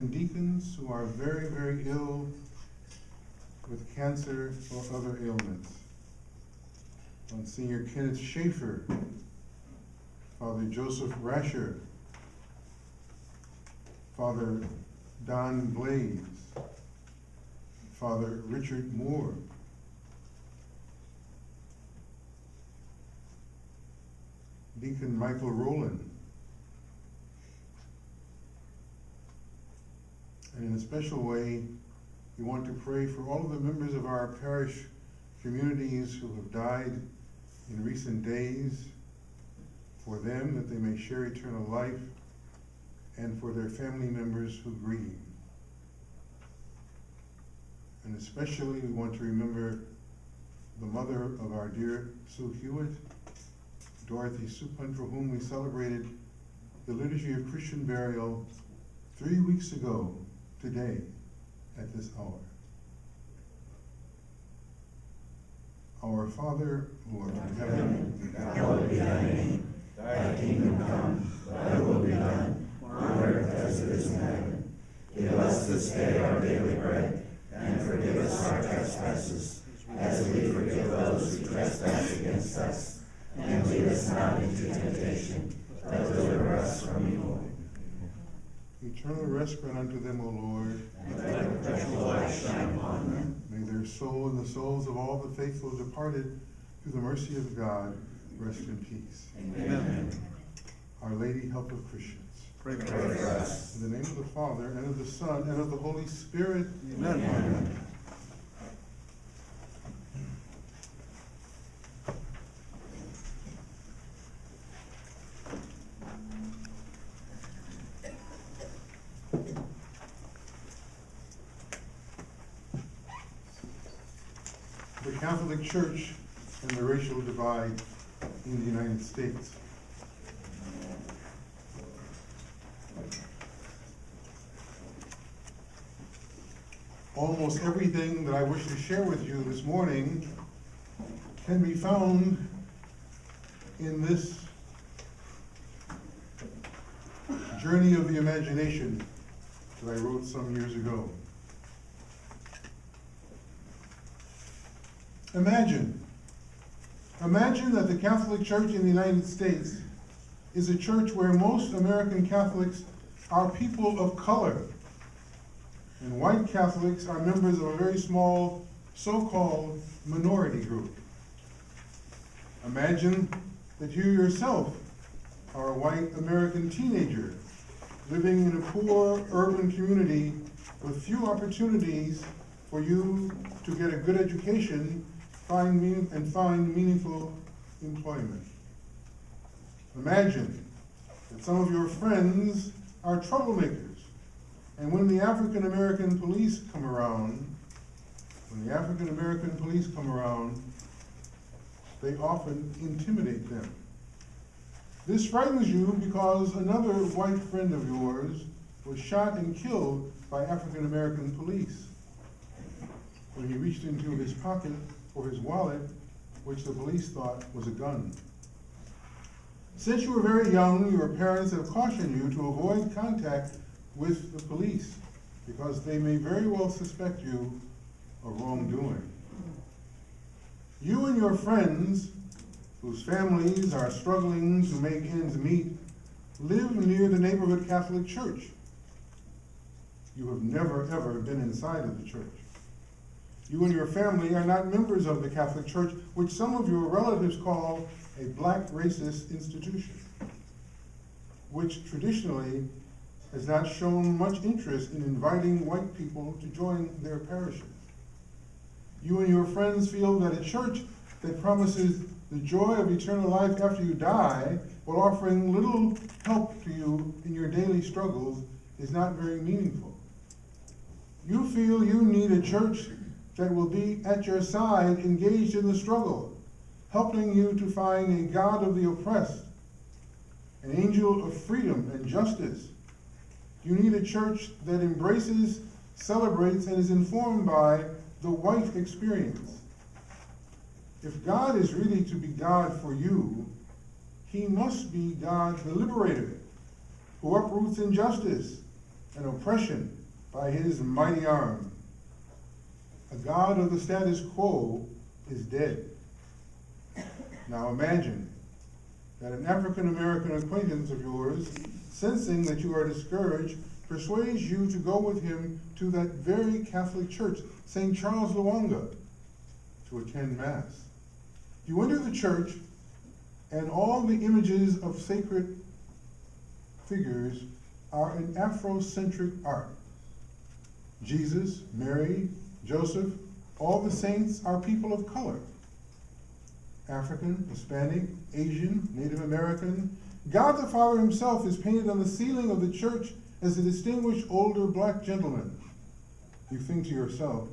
deacons who are very, very ill with cancer or other ailments. Monsignor Kenneth Schaefer, Father Joseph Rasher, Father Don Blaze, Father Richard Moore, Deacon Michael Rowland, and in a special way, we want to pray for all of the members of our parish communities who have died in recent days, for them that they may share eternal life, and for their family members who grieve. And especially we want to remember the mother of our dear Sue Hewitt, Dorothy Suppan, for whom we celebrated the Liturgy of Christian Burial 3 weeks ago today at this hour. Our Father, who art in heaven, hallowed be thy name. Thy kingdom come, thy will be done, on earth as it is in heaven. Give us this day our daily bread, and forgive us our trespasses, as we forgive those who trespass against us. And lead us not into temptation, but deliver us from evil. Eternal rest grant unto them, O Lord. And let perpetual light shine upon them. May their soul and the souls of all the faithful departed, through the mercy of God, rest in peace. Amen. Our Lady, help of Christians. Pray for us. In the name of the Father, and of the Son, and of the Holy Spirit. Amen. Amen. The Catholic Church and the racial divide in the United States. Almost everything that I wish to share with you this morning can be found in this journey of the imagination that I wrote some years ago. Imagine that the Catholic Church in the United States is a church where most American Catholics are people of color, and white Catholics are members of a very small so-called minority group. Imagine that you yourself are a white American teenager living in a poor urban community with few opportunities for you to get a good education find meaningful employment. Imagine that some of your friends are troublemakers, and when the African American police come around, they often intimidate them. This frightens you because another white friend of yours was shot and killed by African American police when he reached into his pocket for his wallet, which the police thought was a gun. Since you were very young, your parents have cautioned you to avoid contact with the police because they may very well suspect you of wrongdoing. You and your friends, whose families are struggling to make ends meet, live near the neighborhood Catholic Church. You have never, ever been inside of the church. You and your family are not members of the Catholic Church, which some of your relatives call a black racist institution, which traditionally has not shown much interest in inviting white people to join their parishes. You and your friends feel that a church that promises the joy of eternal life after you die, while offering little help to you in your daily struggles, is not very meaningful. You feel you need a church that will be at your side, engaged in the struggle, helping you to find a God of the oppressed, an angel of freedom and justice. You need a church that embraces, celebrates, and is informed by the white experience. If God is really to be God for you, he must be God the liberator, who uproots injustice and oppression by his mighty arm. A God of the status quo is dead. Now imagine that an African-American acquaintance of yours, sensing that you are discouraged, persuades you to go with him to that very Catholic church, St. Charles Luanga, to attend Mass. You enter the church, and all the images of sacred figures are in Afrocentric art. Jesus, Mary, Joseph, all the saints are people of color. African, Hispanic, Asian, Native American. God the Father himself is painted on the ceiling of the church as a distinguished older black gentleman. You think to yourself,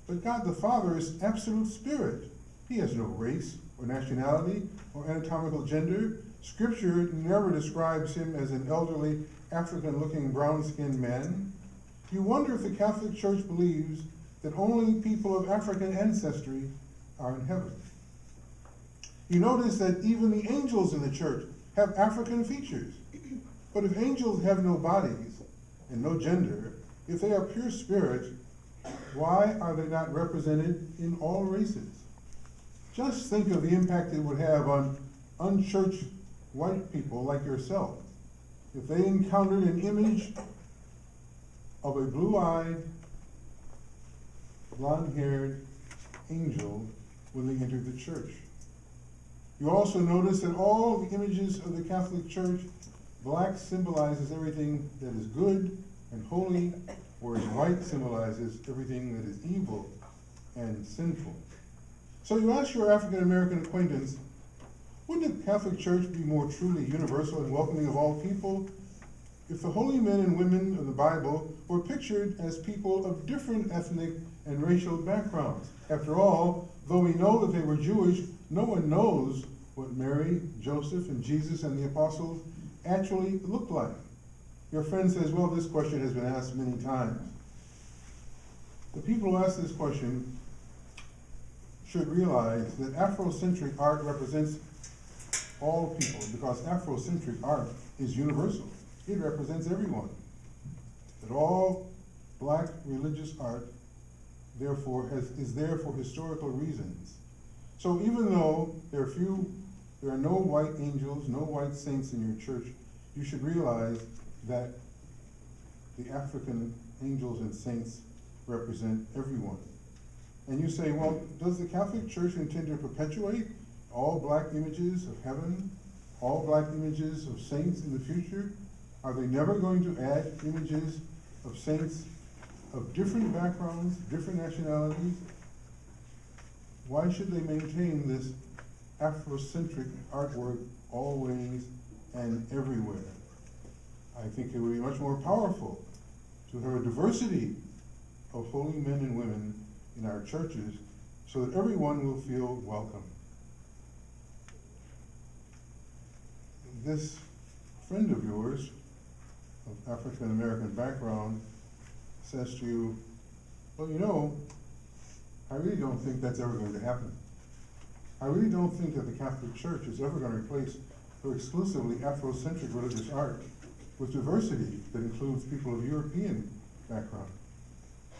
but God the Father is absolute spirit. He has no race or nationality or anatomical gender. Scripture never describes him as an elderly, African-looking, brown-skinned man. You wonder if the Catholic Church believes that only people of African ancestry are in heaven. You notice that even the angels in the church have African features. But if angels have no bodies and no gender, if they are pure spirit, why are they not represented in all races? Just think of the impact it would have on unchurched white people like yourself if they encountered an image of a blue-eyed, blonde-haired angel when they entered the church. You also notice that all the images of the Catholic Church, black symbolizes everything that is good and holy, whereas white symbolizes everything that is evil and sinful. So you ask your African-American acquaintance, wouldn't the Catholic Church be more truly universal and welcoming of all people if the holy men and women of the Bible were pictured as people of different ethnic and racial backgrounds? After all, though we know that they were Jewish, no one knows what Mary, Joseph, and Jesus and the apostles actually looked like. Your friend says, well, this question has been asked many times. The people who ask this question should realize that Afrocentric art represents all people, because Afrocentric art is universal. It represents everyone. That all black religious art, therefore, is there for historical reasons. So even though there are no white angels, no white saints in your church, you should realize that the African angels and saints represent everyone. And you say, well, does the Catholic Church intend to perpetuate all black images of heaven, all black images of saints in the future? Are they never going to add images of saints of different backgrounds, different nationalities? Why should they maintain this Afrocentric artwork always and everywhere? I think it would be much more powerful to have a diversity of holy men and women in our churches so that everyone will feel welcome. This friend of yours of African American background says to you, well, you know, I really don't think that's ever going to happen. I really don't think that the Catholic Church is ever going to replace her exclusively Afrocentric religious art with diversity that includes people of European background.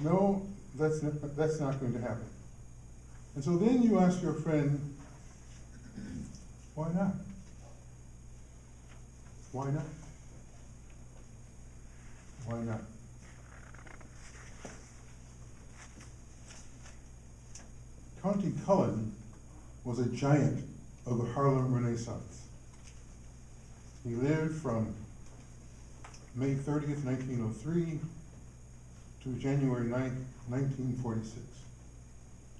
No, that's not going to happen. And so then you ask your friend, why not? Why not? Why not? Countee Cullen was a giant of the Harlem Renaissance. He lived from May 30th, 1903 to January 9th, 1946.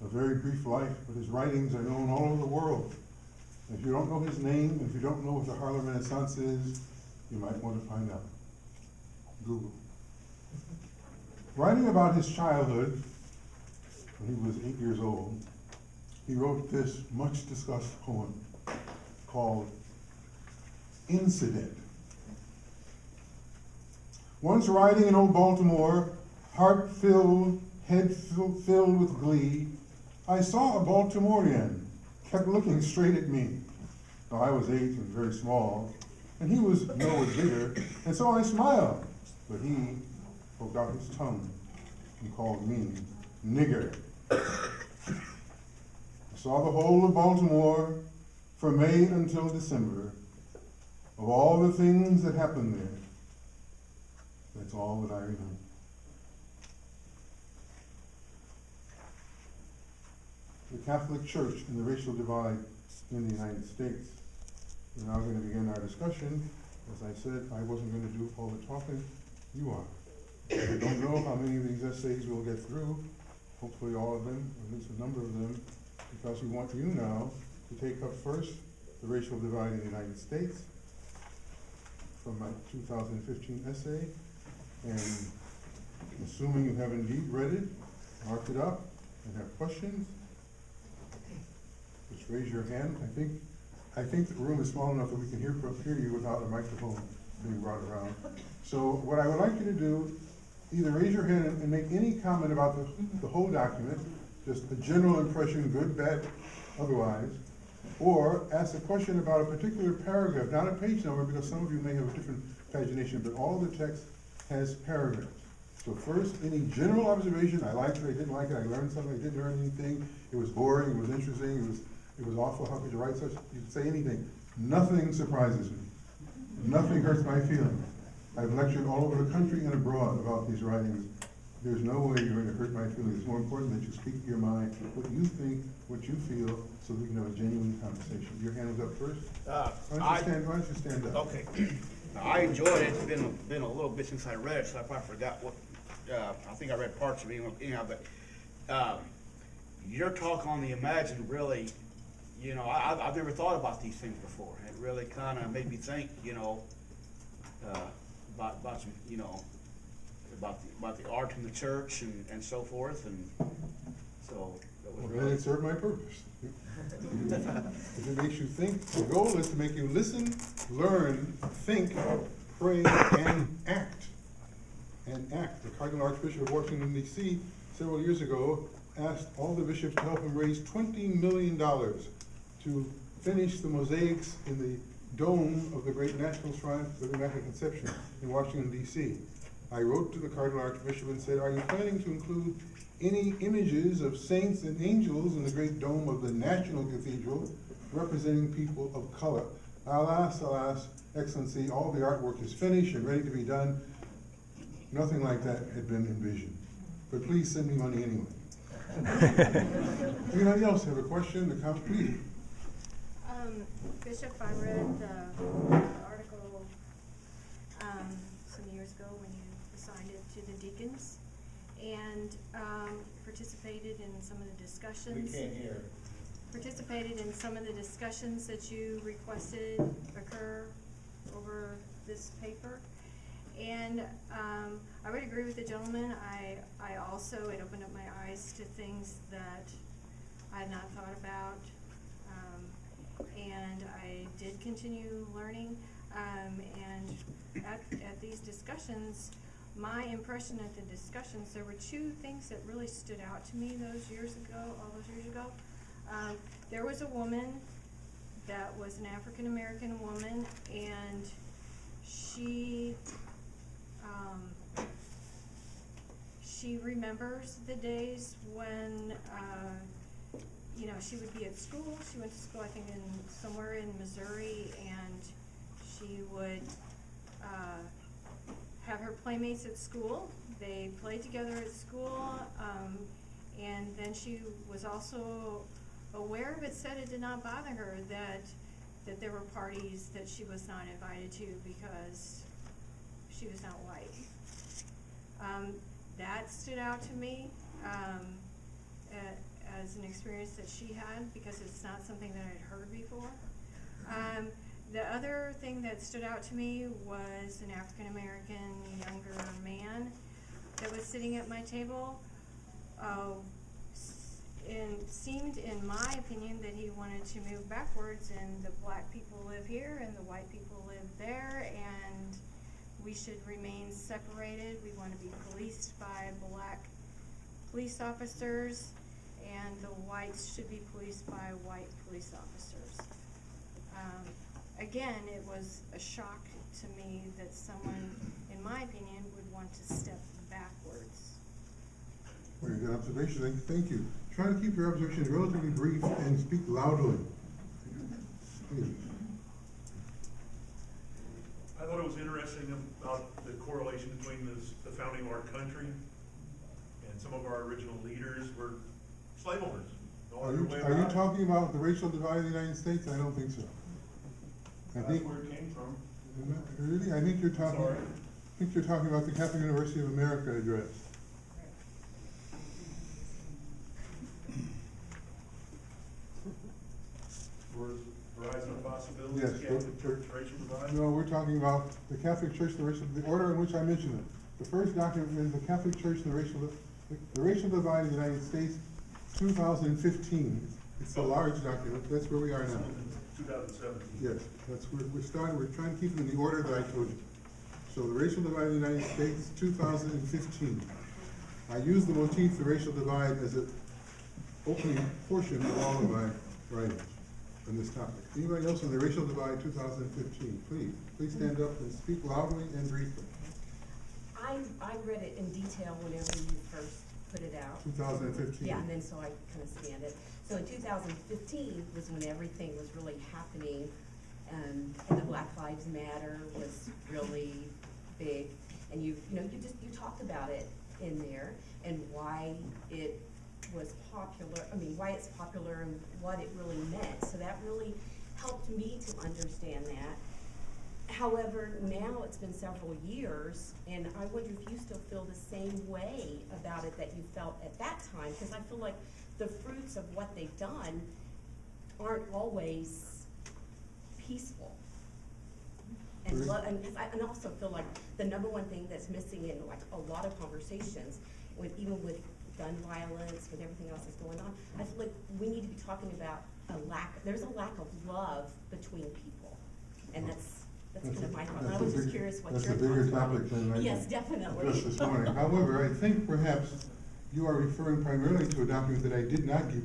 A very brief life, but his writings are known all over the world. If you don't know his name, if you don't know what the Harlem Renaissance is, you might want to find out. Google. Writing about his childhood, when he was 8 years old, he wrote this much discussed poem called Incident. Once riding in old Baltimore, heart filled, head filled with glee, I saw a Baltimorean, kept looking straight at me. Now I was 8 and very small, and he was no bigger, and so I smiled, but he poked out his tongue and called me nigger. I saw the whole of Baltimore from May until December. Of all the things that happened there, that's all that I remember. The Catholic Church and the racial divide in the United States. We're now going to begin our discussion. As I said, I wasn't going to do all the talking. You are. I don't know how many of these essays we'll get through. Hopefully all of them, or at least a number of them, because we want you now to take up first the racial divide in the United States from my 2015 essay. And assuming you have indeed read it, marked it up, and have questions, just raise your hand. I think the room is small enough that we can hear you without a microphone being brought around. So what I would like you to do, either raise your hand and make any comment about the whole document, just a general impression, good, bad, otherwise, or ask a question about a particular paragraph, not a page number, because some of you may have a different pagination, but all the text has paragraphs. So first, any general observation, I liked it, I didn't like it, I learned something, I didn't learn anything, it was boring, it was interesting, it was awful, how could you write such, you could say anything. Nothing surprises me. Nothing hurts my feelings. I've lectured all over the country and abroad about these writings. There's no way you're going to hurt my feelings. It's more important that you speak your mind, what you think, what you feel, so we can have a genuine conversation. Your hand was up first. Why don't you stand up? Okay. I enjoyed it. It's been a little bit since I read it, so I probably forgot what. I think I read parts of it anyhow. But your talk on the Imagine really, you know, I've never thought about these things before. It really kind of made me think, you know, about some, you know, about the art in the church and so forth, and so that was well, then it served my purpose. If it makes you think, the goal is to make you listen, learn, think, pray, and act. And act. The Cardinal Archbishop of Washington, D.C., several years ago, asked all the bishops to help him raise $20 million to finish the mosaics in the dome of the great National Shrine of the Immaculate Conception in Washington, D.C. I wrote to the Cardinal Archbishop and said, are you planning to include any images of saints and angels in the great dome of the National Cathedral representing people of color? Alas, alas, Excellency, all the artwork is finished and ready to be done. Nothing like that had been envisioned. But please send me money anyway. Anybody else have a question, a comment? Please. Bishop, I read the article some years ago when you assigned it to the deacons, and participated in some of the discussions. We can't hear. Participated in some of the discussions that you requested occur over this paper. And I would agree with the gentleman. I also, it opened up my eyes to things that I had not thought about. And I did continue learning. And at these discussions, my impression at the discussions, there were two things that really stood out to me all those years ago. There was a woman that was an African-American woman, and she remembers the days when, you know, she would be at school. She went to school, I think, somewhere in Missouri, and she would have her playmates at school. They played together at school, and then she was also aware of it, said it did not bother her that there were parties that she was not invited to because she was not white. That stood out to me as an experience that she had, because it's not something that I'd heard before. The other thing that stood out to me was an African-American younger man that was sitting at my table. And seemed, in my opinion, that he wanted to move backwards, and the black people live here and the white people live there, and we should remain separated. We want to be policed by black police officers, and the whites should be policed by white police officers. Again, it was a shock to me that someone, in my opinion, would want to step back very good observation. Thank you. Try to keep your observations relatively brief and speak loudly. Please. I thought it was interesting about the correlation between the founding of our country and some of our original leaders were slave owners. No Are other way you about it. talking about the racial divide in the United States? I don't think so. That's where it came from. Really? I think you're talking. Sorry. I think you're talking about the Catholic University of America address. Was Horizon a possibility? Yes, Catholic Church racial divide? No, we're talking about the Catholic Church, the order in which I mentioned it. The first document is the Catholic Church, the racial divide in the United States, 2015. It's a large document. That's where we are now. 2017. Yes, that's where we're starting. We're trying to keep it in the order that I told you. So the racial divide in the United States, 2015. I use the motif, the racial divide, as an opening portion of all of my writings on this topic. Anybody else on the racial divide 2015? Please stand up and speak loudly and briefly. I read it in detail whenever you first put it out. 2015. Yeah, and then so I kind of scanned it. So in 2015 was when everything was really happening, and the Black Lives Matter was really big. And you talked about it in there and why it was popular, why it's popular and what it really meant. So that really helped me to understand that. However, now it's been several years, and I wonder if you still feel the same way about it that you felt at that time, because I feel like the fruits of what they've done aren't always peaceful. And, and also feel like the number one thing that's missing in like a lot of conversations, even with gun violence, with everything else that's going on, I feel like we need to be talking about there's a lack of love between people, and that's kind of my thought. I was just curious what your thoughts were. That's a bigger topic than I yes, definitely. Just this morning. However, I think perhaps you are referring primarily to a document that I did not give,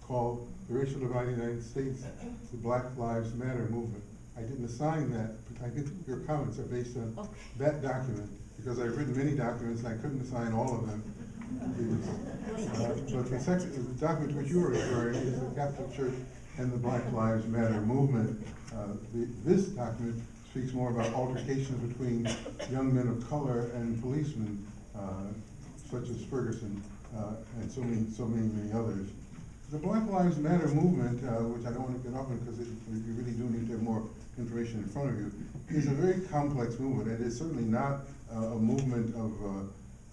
called The Racial Divide in the United States, the Black Lives Matter Movement. I didn't assign that, but I think your comments are based on that document, because I've written many documents and I couldn't assign all of them. But the document to which you are referring is the Catholic Church and the Black Lives Matter Movement. This document speaks more about altercations between young men of color and policemen, such as Ferguson, and so many others. The Black Lives Matter movement, which I don't want to get off on because you really do need to have more information in front of you, is a very complex movement. It is certainly not a movement of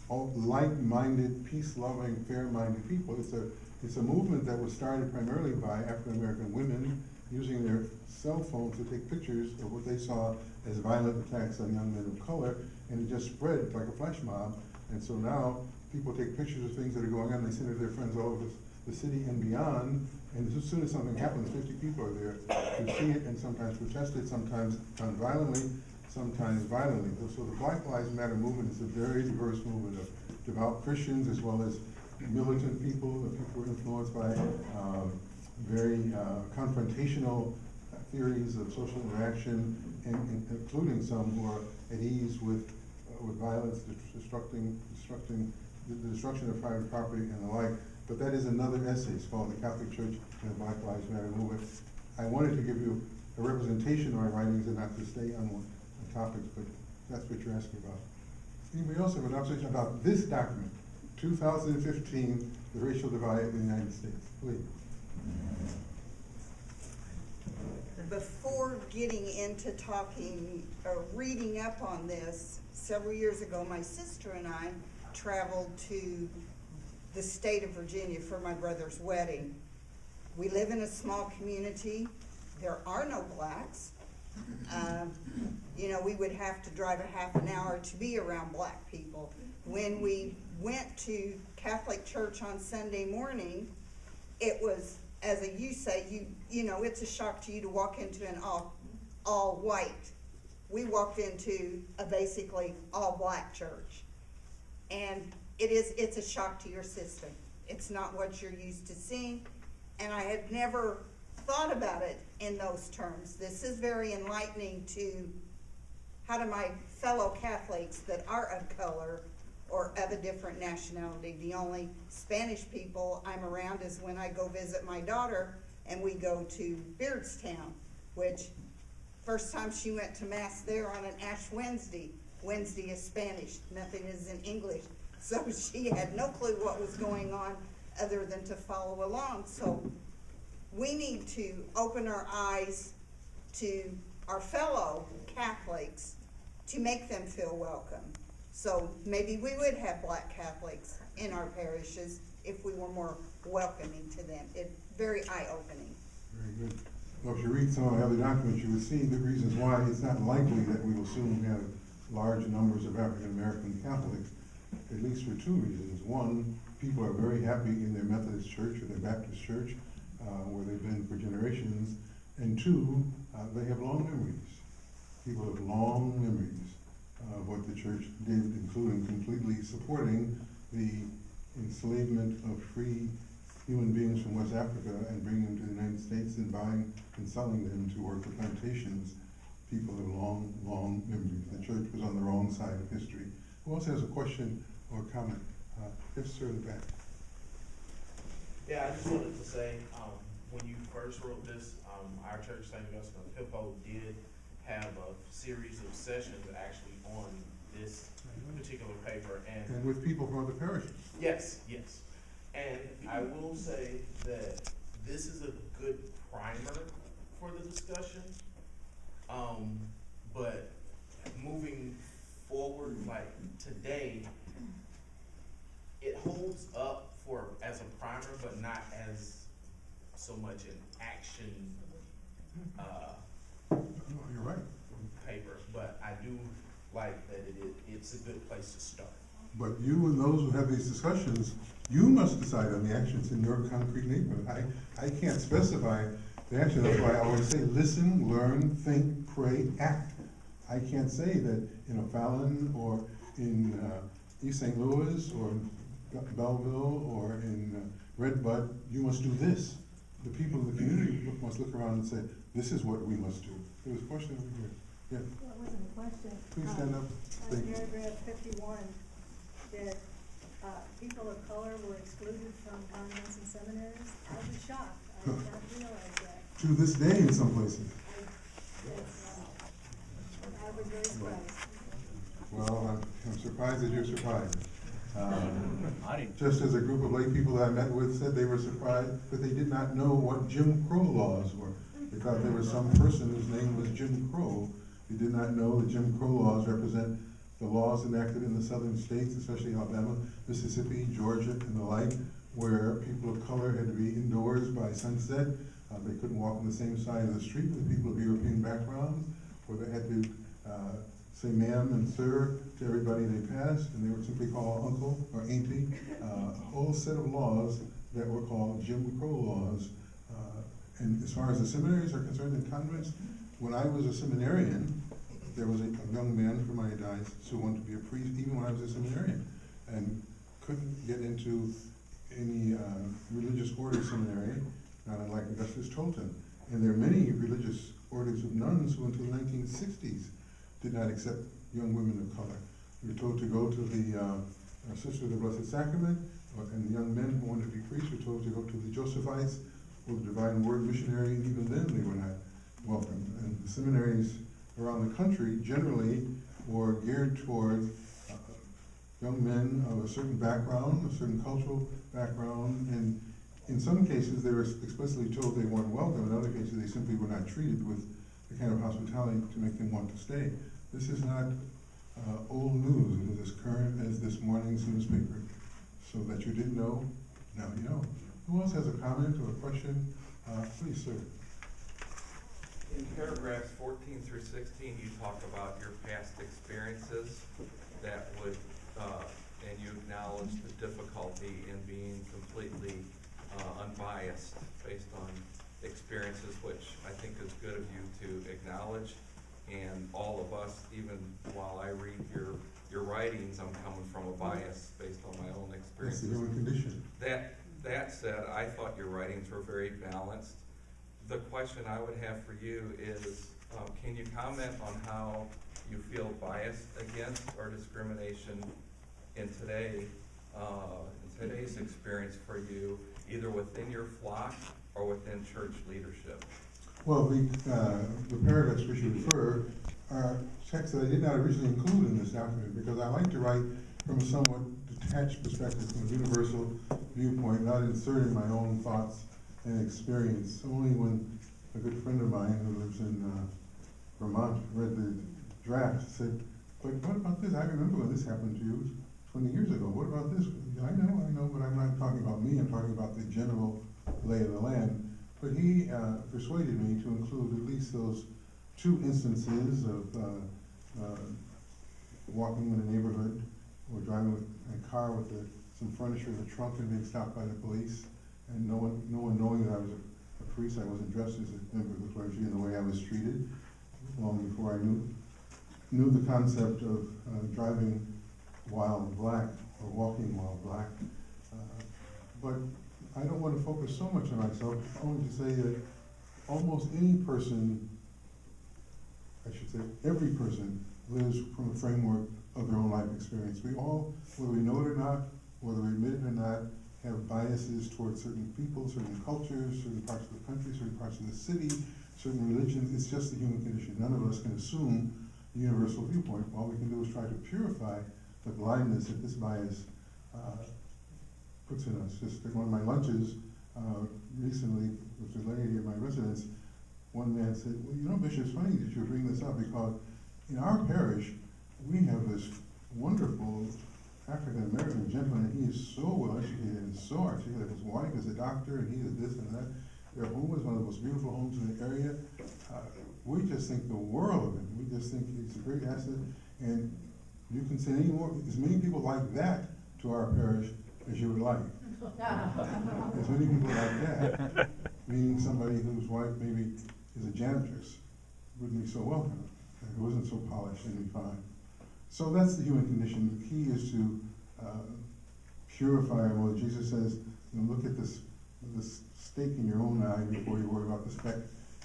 all like-minded, peace-loving, fair-minded people. It's a movement that was started primarily by African-American women using their cell phones to take pictures of what they saw as violent attacks on young men of color, and it just spread like a flash mob. And so now people take pictures of things that are going on, they send it to their friends all over the city and beyond, and as soon as something happens, 50 people are there to see it and sometimes protest it, sometimes non-violently, sometimes violently. So the Black Lives Matter movement is a very diverse movement of devout Christians as well as militant people, people who are influenced by very confrontational theories of social interaction, and including some who are at ease with violence, the destruction of private property and the like. But that is another essay. It's called The Catholic Church and the Black Lives Matter Movement. I wanted to give you a representation of my writings and not to stay on topics, but that's what you're asking about. Anybody else have an observation about this document, 2015, The Racial Divide in the United States? Please. Before getting into talking or reading up on this, several years ago, my sister and I traveled to the state of Virginia for my brother's wedding. We live in a small community. There are no blacks. We would have to drive a half an hour to be around black people. When we went to Catholic church on Sunday morning, it was, as you say, it's a shock to you to walk into an all white. We walked into a basically all black church. And it's a shock to your system. It's not what you're used to seeing. And I had never thought about it in those terms. This is very enlightening to how do my fellow Catholics that are of color or of a different nationality. The only Spanish people I'm around is when I go visit my daughter and we go to Beardstown, which first time she went to Mass there on an Ash Wednesday. Wednesday is Spanish, nothing is in English. So she had no clue what was going on other than to follow along. So we need to open our eyes to our fellow Catholics to make them feel welcome. So maybe we would have Black Catholics in our parishes if we were more welcoming to them. It's very eye-opening. Very good. Well, if you read some of the other documents, you would see the reasons why it's not likely that we will soon have large numbers of African-American Catholics, at least for two reasons. One, people are very happy in their Methodist church or their Baptist church, where they've been for generations. And two, they have long memories. People have long memories of what the church did, including completely supporting the enslavement of free human beings from West Africa and bringing them to the United States and buying and selling them to work for plantations. People have long, long memories. The church was on the wrong side of history. Who else has a question or comment? Yes, sir, in the back. Yeah, I just wanted to say, when you first wrote this, our church, St. Augustine of Hippo, did have a series of sessions actually on this particular paper. And with people from other parishes. Yes, yes. And I will say that this is a good primer for the discussion. But moving forward, like today, it holds up as a primer, but not as so much an action You're right. paper. But I do like that it's a good place to start. But you and those who have these discussions, you must decide on the actions in your concrete neighborhood. I can't specify the action. That's why I always say, listen, learn, think, pray, act. I can't say that in O'Fallon or in East St. Louis or Belleville or in Redbud, you must do this. The people of the community must look around and say, this is what we must do. There was a question over here. Yeah. Well, it wasn't a question. Please stand up. On Thank you. paragraph 51, that people of color were excluded from convents and seminaries. I was shocked. I did not realize that. To this day in some places. I was very surprised. Well, I'm surprised that you're surprised. I didn't. Just as a group of lay people that I met with said they were surprised that they did not know what Jim Crow laws were. They thought there was some person whose name was Jim Crow. They did not know that Jim Crow laws represent the laws enacted in the southern states, especially Alabama, Mississippi, Georgia, and the like, where people of color had to be indoors by sunset. They couldn't walk on the same side of the street with people of European backgrounds, or they had to say ma'am and sir to everybody they passed, and they were simply called uncle or auntie. A whole set of laws that were called Jim Crow laws. And as far as the seminaries are concerned in convents, when I was a seminarian, there was a young man from my diocese who wanted to be a priest even when I was a seminarian, and couldn't get into any religious order seminary, not unlike Augustus Tolton. And there are many religious orders of nuns who until the 1960s did not accept young women of color. We were told to go to the Sisters of the Blessed Sacrament, and the young men who wanted to be priests were told to go to the Josephites or the Divine Word Missionary, and even then they were not welcomed. And the seminaries around the country generally were geared toward young men of a certain background, a certain cultural background, and in some cases they were explicitly told they weren't welcome. In other cases they simply were not treated with the kind of hospitality to make them want to stay. This is not old news. It is as current as this morning's newspaper. So that you didn't know, now you know. Who else has a comment or a question? Please, sir. In paragraphs 14 through 16, you talk about your past experiences that would, and you acknowledge the difficulty in being completely unbiased based on experiences, which I think is good of you to acknowledge. And all of us, even while I read your writings, I'm coming from a bias based on my own experiences. That's the human condition. That said, I thought your writings were very balanced. The question I would have for you is, can you comment on how you feel biased against or discrimination in today's experience for you, either within your flock or within church leadership? Well, the paragraphs which you refer are texts that I did not originally include in this document, because I like to write from a somewhat detached perspective, from a universal viewpoint, not inserting my own thoughts and experience. Only when a good friend of mine who lives in Vermont read the draft said, "But what about this? I remember when this happened to you 20 years ago. What about this?" I know, but I'm not talking about me. I'm talking about the general lay of the land. But he persuaded me to include at least those two instances of walking in a neighborhood or driving in a car with some furniture in the trunk and being stopped by the police, and no one knowing that I was a priest. I wasn't dressed as a member of the clergy, and the way I was treated long before I knew the concept of driving while black or walking while black. But I don't want to focus so much on myself, only to say that almost any person, I should say every person, lives from a framework of their own life experience. We all, whether we know it or not, whether we admit it or not, have biases towards certain people, certain cultures, certain parts of the country, certain parts of the city, certain religions. It's just the human condition. None of us can assume the universal viewpoint. All we can do is try to purify the blindness that this bias puts in us. Just at one of my lunches recently with a lady at my residence, one man said, "Well, you know, Bishop, it's funny that you bring this up, because in our parish, we have this wonderful African-American gentleman, and he is so well educated and so articulate. His wife is a doctor, and he is this and that. Their home is one of the most beautiful homes in the area. We just think the world of him. We just think he's a great asset, and you can send as many people like that to our parish as you would like. As many people like that, meaning somebody whose wife maybe is a janitress, wouldn't be so welcome. If it wasn't so polished and refined. So that's the human condition. The key is to purify our motive. Jesus says, look at this stake in your own eye before you worry about the speck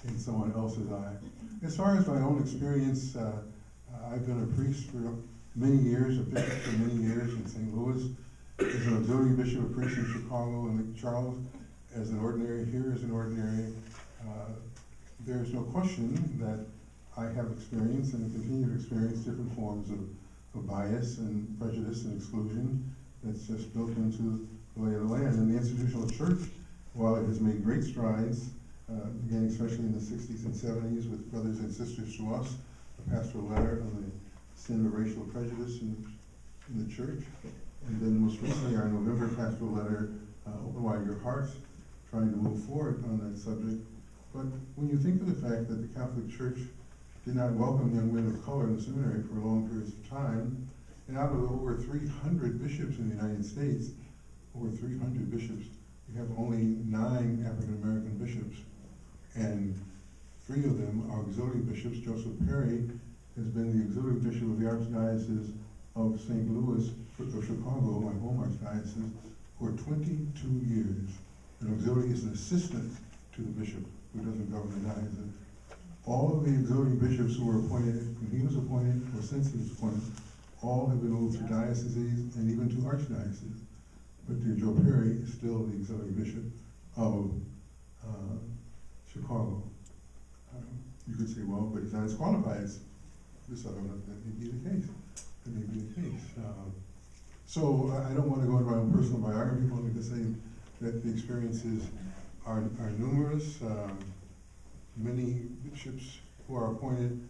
in someone else's eye. As far as my own experience, I've been a priest for many years, a bishop for many years in St. Louis, as an auxiliary bishop, a priest in Chicago and Lake Charles, as an ordinary here, as an ordinary. There's no question that I have experienced and continue to experience different forms of bias and prejudice and exclusion that's just built into the lay of the land. And the institutional church, while it has made great strides, beginning especially in the 60s and 70s with brothers and sisters to us, a pastoral letter on the sin of racial prejudice in the church, and then most recently our November pastoral letter, Open Wide Your Hearts, trying to move forward on that subject. But when you think of the fact that the Catholic Church did not welcome young men of color in the seminary for long periods of time, and out of the over 300 bishops in the United States, over 300 bishops, you have only 9 African American bishops, and 3 of them are auxiliary bishops. Joseph Perry has been the auxiliary bishop of the Archdiocese of St. Louis, of Chicago, my home archdiocese, for 22 years. An auxiliary is an assistant to the bishop who doesn't govern the diocese. All of the auxiliary bishops who were appointed, when he was appointed, or since he was appointed, all have been moved to dioceses and even to archdioceses. But Joe Perry is still the auxiliary bishop of Chicago. You could say, well, but he's not as qualified as this other one. That may be the case. That may be the case. So I don't want to go into my own personal biography, only to say that the experiences are numerous. Many bishops who are appointed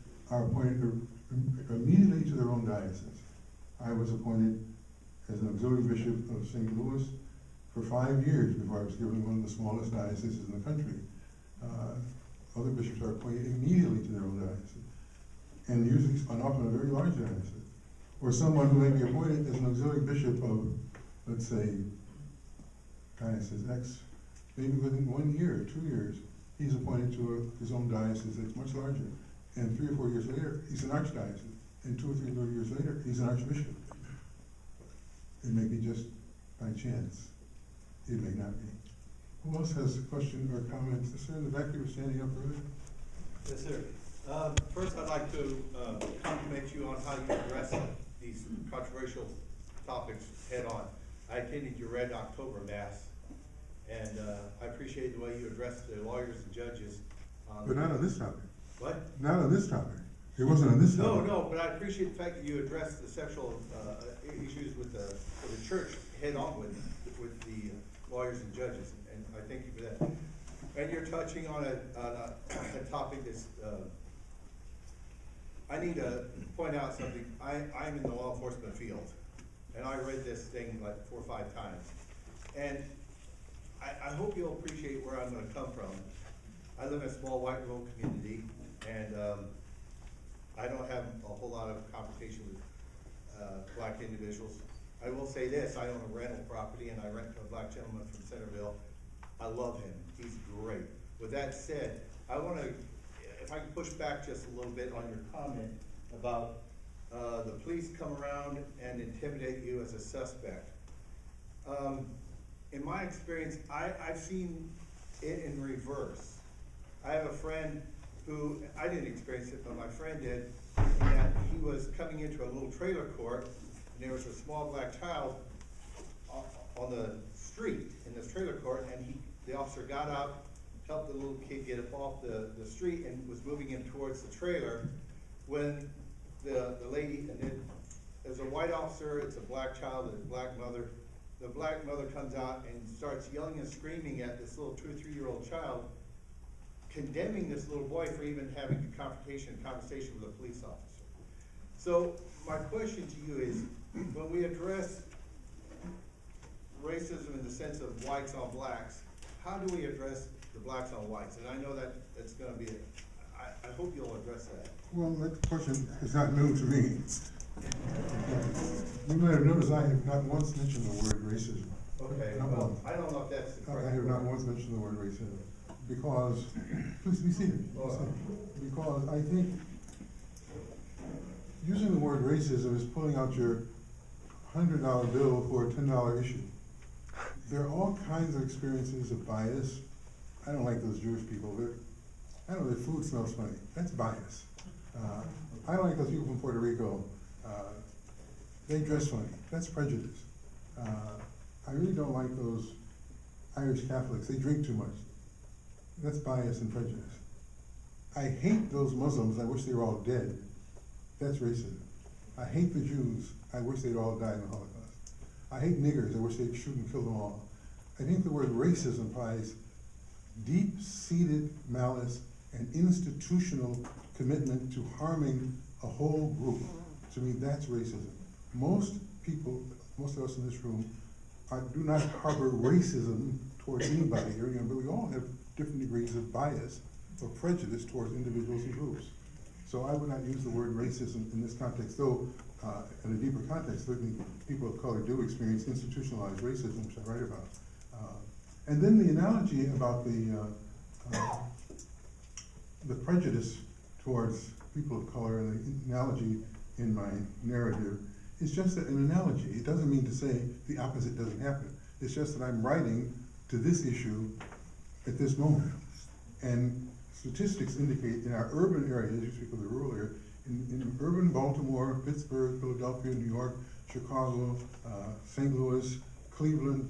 immediately to their own diocese. I was appointed as an auxiliary bishop of St. Louis for 5 years before I was given one of the smallest dioceses in the country. Other bishops are appointed immediately to their own diocese, and usually often a very large diocese. Or someone who may be appointed as an auxiliary bishop of, let's say, diocese X, maybe within 1 year or 2 years, he's appointed to his own diocese that's much larger. And 3 or 4 years later, he's an archdiocese. And 2 or 3 years later, he's an archbishop. It may be just by chance. It may not be. Who else has a question or comment? Sir, in the back, you were standing up earlier. Yes, sir. First, I'd like to compliment you on how you address these controversial topics head on. I attended your Red October Mass, and I appreciate the way you addressed the lawyers and judges. But not on this topic. What? Not on this topic. It wasn't on this topic. No, but I appreciate the fact that you addressed the sexual issues with the church head on with the lawyers and judges, and I thank you for that. And you're touching on a topic that's, I need to point out something. I'm in the law enforcement field, and I read this thing like 4 or 5 times. And I hope you'll appreciate where I'm gonna come from. I live in a small white rural community, and I don't have a whole lot of confrontation with black individuals. I will say this, I own a rental property and I rent to a black gentleman from Centerville. I love him, he's great. With that said, I wanna, if I can push back just a little bit on your comment about the police come around and intimidate you as a suspect. In my experience, I've seen it in reverse. I have a friend who, I didn't experience it, but my friend did, in that he was coming into a little trailer court, and there was a small black child on the street in this trailer court, and the officer got up, helped the little kid get up off the street, and was moving him towards the trailer, when the lady, and then there's a white officer, it's a black child, and a black mother. The black mother comes out and starts yelling and screaming at this little 2 or 3-year-old child, condemning this little boy for even having a conversation with a police officer. So my question to you is, when we address racism in the sense of whites on blacks, how do we address the blacks on whites? And I know that that's gonna be, I hope you'll address that. Well, that question is not new to me. You might have noticed I have not once mentioned the word racism. Okay, Not well, once. I don't know if that's the I correct have not word. once mentioned the word racism, because, please be seated. Because I think using the word racism is pulling out your $100 bill for a $10 issue. There are all kinds of experiences of bias. I don't like those Jewish people. I don't know, their food smells funny. That's bias. I don't like those people from Puerto Rico. They dress funny. That's prejudice. I really don't like those Irish Catholics. They drink too much. That's bias and prejudice. I hate those Muslims. I wish they were all dead. That's racism. I hate the Jews. I wish they'd all died in the Holocaust. I hate niggers. I wish they'd shoot and kill them all. I think the word racism implies deep-seated malice and institutional commitment to harming a whole group. To me, that's racism. Most people, most of us in this room, do not harbor racism towards anybody here, but we all have different degrees of bias or prejudice towards individuals and groups. So I would not use the word racism in this context, though in a deeper context, certainly people of color do experience institutionalized racism, which I write about. And then the analogy about the prejudice towards people of color, and the analogy in my narrative is just an analogy. It doesn't mean to say the opposite doesn't happen. It's just that I'm writing to this issue at this moment. And statistics indicate in our urban areas, you speak of the rural area, in urban Baltimore, Pittsburgh, Philadelphia, New York, Chicago, St. Louis, Cleveland,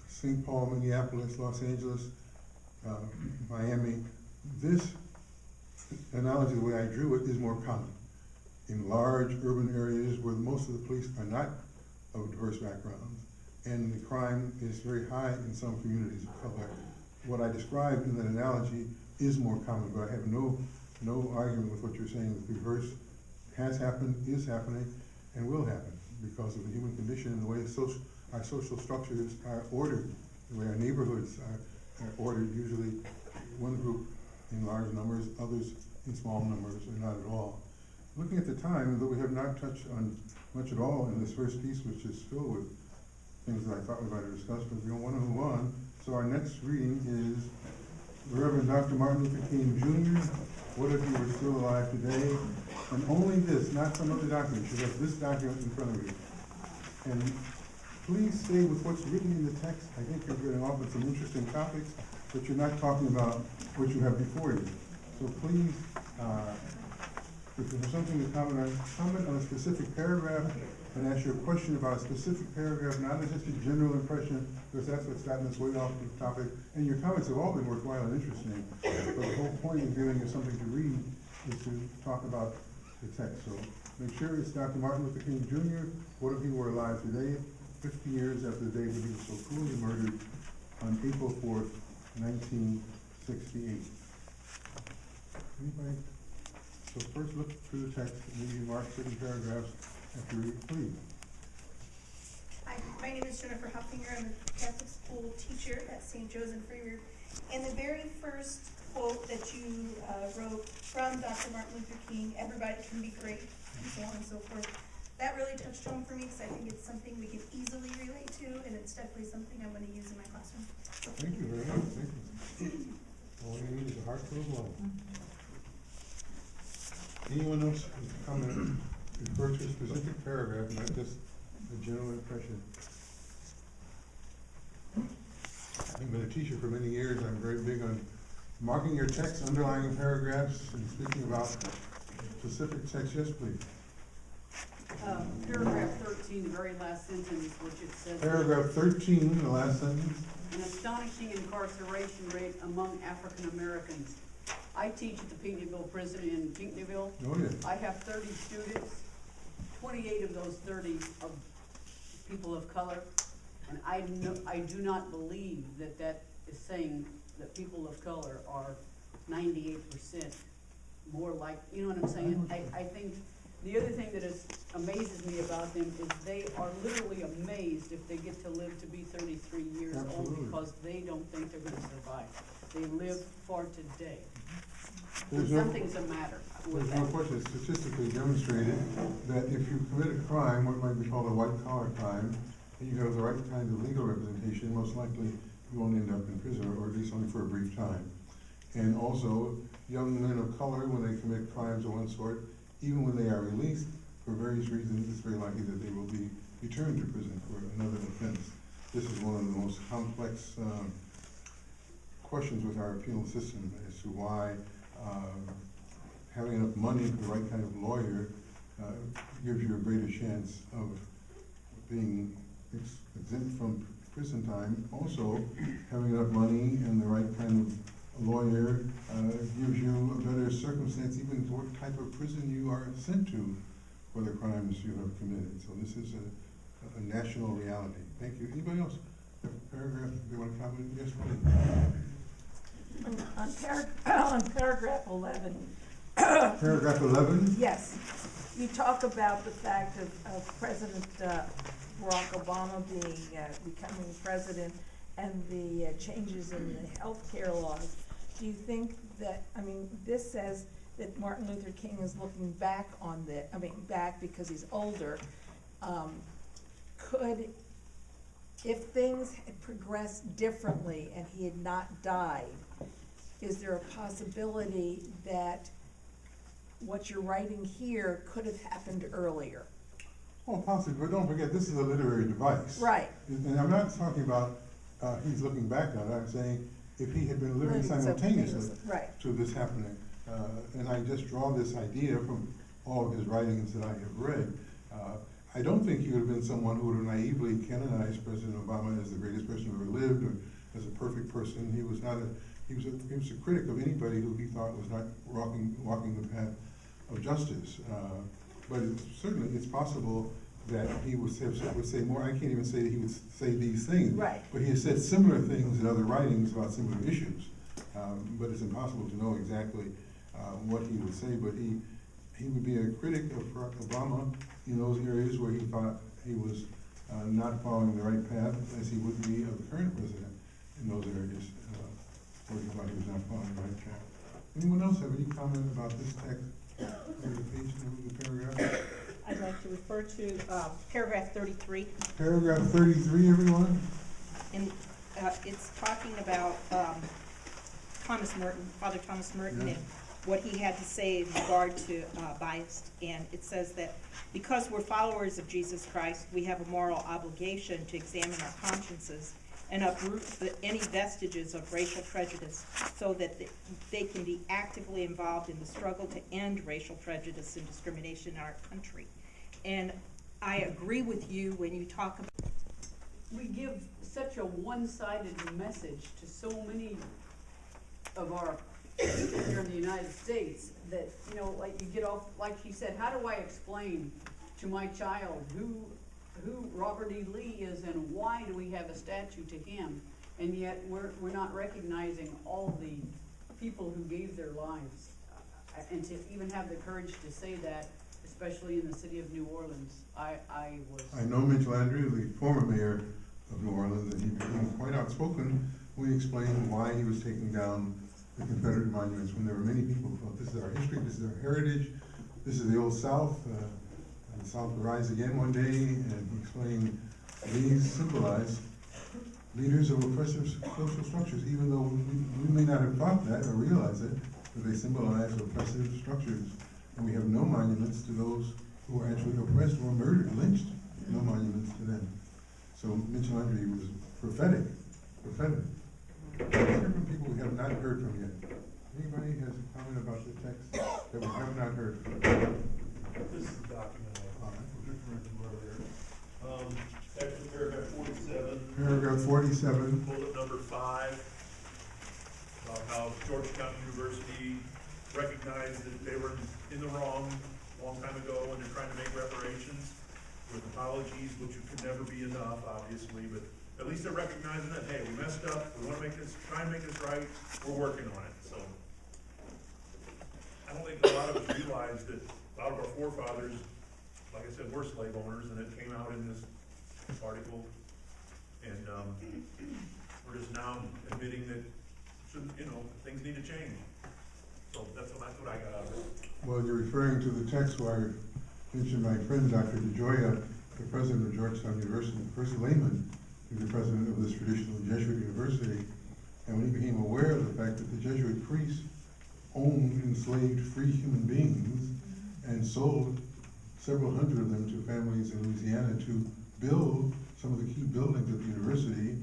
St. Paul, Minneapolis, Los Angeles, Miami, this analogy, the way I drew it, is more common. In large urban areas where most of the police are not of diverse backgrounds, and the crime is very high in some communities of color. What I described in that analogy is more common, but I have no argument with what you're saying. The reverse has happened, is happening, and will happen because of the human condition and the way our social structures are ordered, the way our neighborhoods are ordered, usually one group in large numbers, others in small numbers, or not at all. Looking at the time, though we have not touched on much at all in this first piece, which is filled with things that I thought we might have discussed, but we don't want to move on. So our next reading is Reverend Dr. Martin Luther King Jr., What If You Were Still Alive Today? And only this, not some other document. You have this document in front of you. And please stay with what's written in the text. I think you're getting off with some interesting topics, but you're not talking about what you have before you. So please, if you have something to comment on a specific paragraph, and ask you a question about a specific paragraph, not as just a general impression, because that's what's gotten us way off the topic. And your comments have all been worthwhile and interesting, but the whole point of giving you something to read is to talk about the text. So make sure it's Dr. Martin Luther King Jr. What if he were alive today, 50 years after the day when he was so cruelly murdered on April 4th, 1968. Anybody? So first look through the text and maybe mark certain paragraphs after you read, please. Hi, my name is Jennifer Hopfinger. I'm a Catholic school teacher at St. Joseph Freeburg. And the very first quote that you wrote from Dr. Martin Luther King, everybody can be great, and so on and so forth, that really touched home for me because I think it's something we can easily relate to, and it's definitely something I'm going to use in my classroom. So Thank you very much. Thank you. All you need is a heart full of love. Anyone else with a comment? Refer to a specific paragraph, not just a general impression. I've been a teacher for many years. I'm very big on marking your text, underlining paragraphs, and speaking about specific text. Yes, please. Paragraph 13, the very last sentence, which it says. Paragraph 13, the last sentence. An astonishing incarceration rate among African Americans. I teach at the Pinckneyville prison in Pinckneyville. Oh, yeah. I have 30 students. 28 of those 30 are people of color. And I do not believe that that is saying that people of color are 98% more like, you know what I'm saying? I think the other thing that amazes me about them is they are literally amazed if they get to live to be 33 years old because they don't think they're gonna survive. They live for today. Something's the matter with There's that. no question, it's statistically demonstrated that if you commit a crime, what might be called a white-collar crime, and you have the right kind of legal representation, most likely you won't end up in prison, or at least only for a brief time. And also, young men of color, when they commit crimes of one sort, even when they are released, for various reasons, it's very likely that they will be returned to prison for another offense. This is one of the most complex questions with our appeal system as to why having enough money for the right kind of lawyer gives you a greater chance of being exempt from prison time. Also, having enough money and the right kind of lawyer gives you a better circumstance even to what type of prison you are sent to for the crimes you have committed. So this is a national reality. Thank you. Anybody else? Paragraph, they want to comment? Yes, please. On paragraph 11. Paragraph 11? Yes. You talk about the fact of President Barack Obama becoming president and the changes in the health care laws. Do you think that, this says that Martin Luther King is looking back on back because he's older. If things had progressed differently and he had not died, is there a possibility that what you're writing here could have happened earlier? Well, possibly, but don't forget, this is a literary device. Right. And I'm not talking about he's looking back on it. I'm saying if he had been living simultaneously to this happening. And I just draw this idea from all of his writings that I have read. I don't think he would have been someone who would have naively canonized President Obama as the greatest person who ever lived or as a perfect person. He was a critic of anybody who he thought was not walking the path of justice. But certainly it's possible that he would say more. I can't even say that he would say these things. Right. But he has said similar things in other writings about similar issues. But it's impossible to know exactly what he would say. But he would be a critic of Barack Obama in those areas where he thought he was not following the right path, as he would be of the current president in those areas where he thought he was not following the right path. Anyone else have any comment about this text? The page number, the paragraph? I'd like to refer to paragraph 33. Paragraph 33, everyone. And it's talking about Thomas Merton, Father Thomas Merton, and what he had to say in regard to bias. And it says that because we're followers of Jesus Christ, we have a moral obligation to examine our consciences and uproot any vestiges of racial prejudice so that they can be actively involved in the struggle to end racial prejudice and discrimination in our country. And I agree with you when you talk about, We give such a one-sided message to so many of our people here in the United States that, you know, like you get off, like she said, how do I explain to my child who Robert E. Lee is and why do we have a statue to him? And yet we're not recognizing all the people who gave their lives. And to even have the courage to say that, especially in the city of New Orleans, I know Mitch Landry, the former mayor of New Orleans, and he became quite outspoken when he explained why he was taking down the Confederate monuments when there were many people who thought this is our history, this is our heritage, this is the old South, and the South will rise again one day, and he explained these symbolize leaders of oppressive social structures, even though we may not have thought that or realized it, but they symbolize oppressive structures. And we have no monuments to those who were actually oppressed or murdered, lynched, no monuments to them. So Mitch Landry was prophetic. Let's hear from people we have not heard from yet. Anybody has a comment about the text that we have not heard from? This is the document I referred to earlier. Actually, paragraph 47. Paragraph 47. Bullet number 5, about how Georgetown University recognized that they were in the wrong a long time ago when they're trying to make reparations with apologies, which could never be enough, obviously, but at least they're recognizing that, hey, we messed up, we want to make this, try and make this right, we're working on it, so. I don't think a lot of us realize that a lot of our forefathers, like I said, were slave owners, and it came out in this article. And we're just now admitting that, you know, things need to change. So that's what I got out of it. Well, you're referring to the text where I mentioned my friend, Dr. DeGioia, the president of Georgetown University, the first layman to be the president of this traditional Jesuit university. And when he became aware of the fact that the Jesuit priests owned enslaved free human beings and sold several hundred of them to families in Louisiana to build some of the key buildings at the university,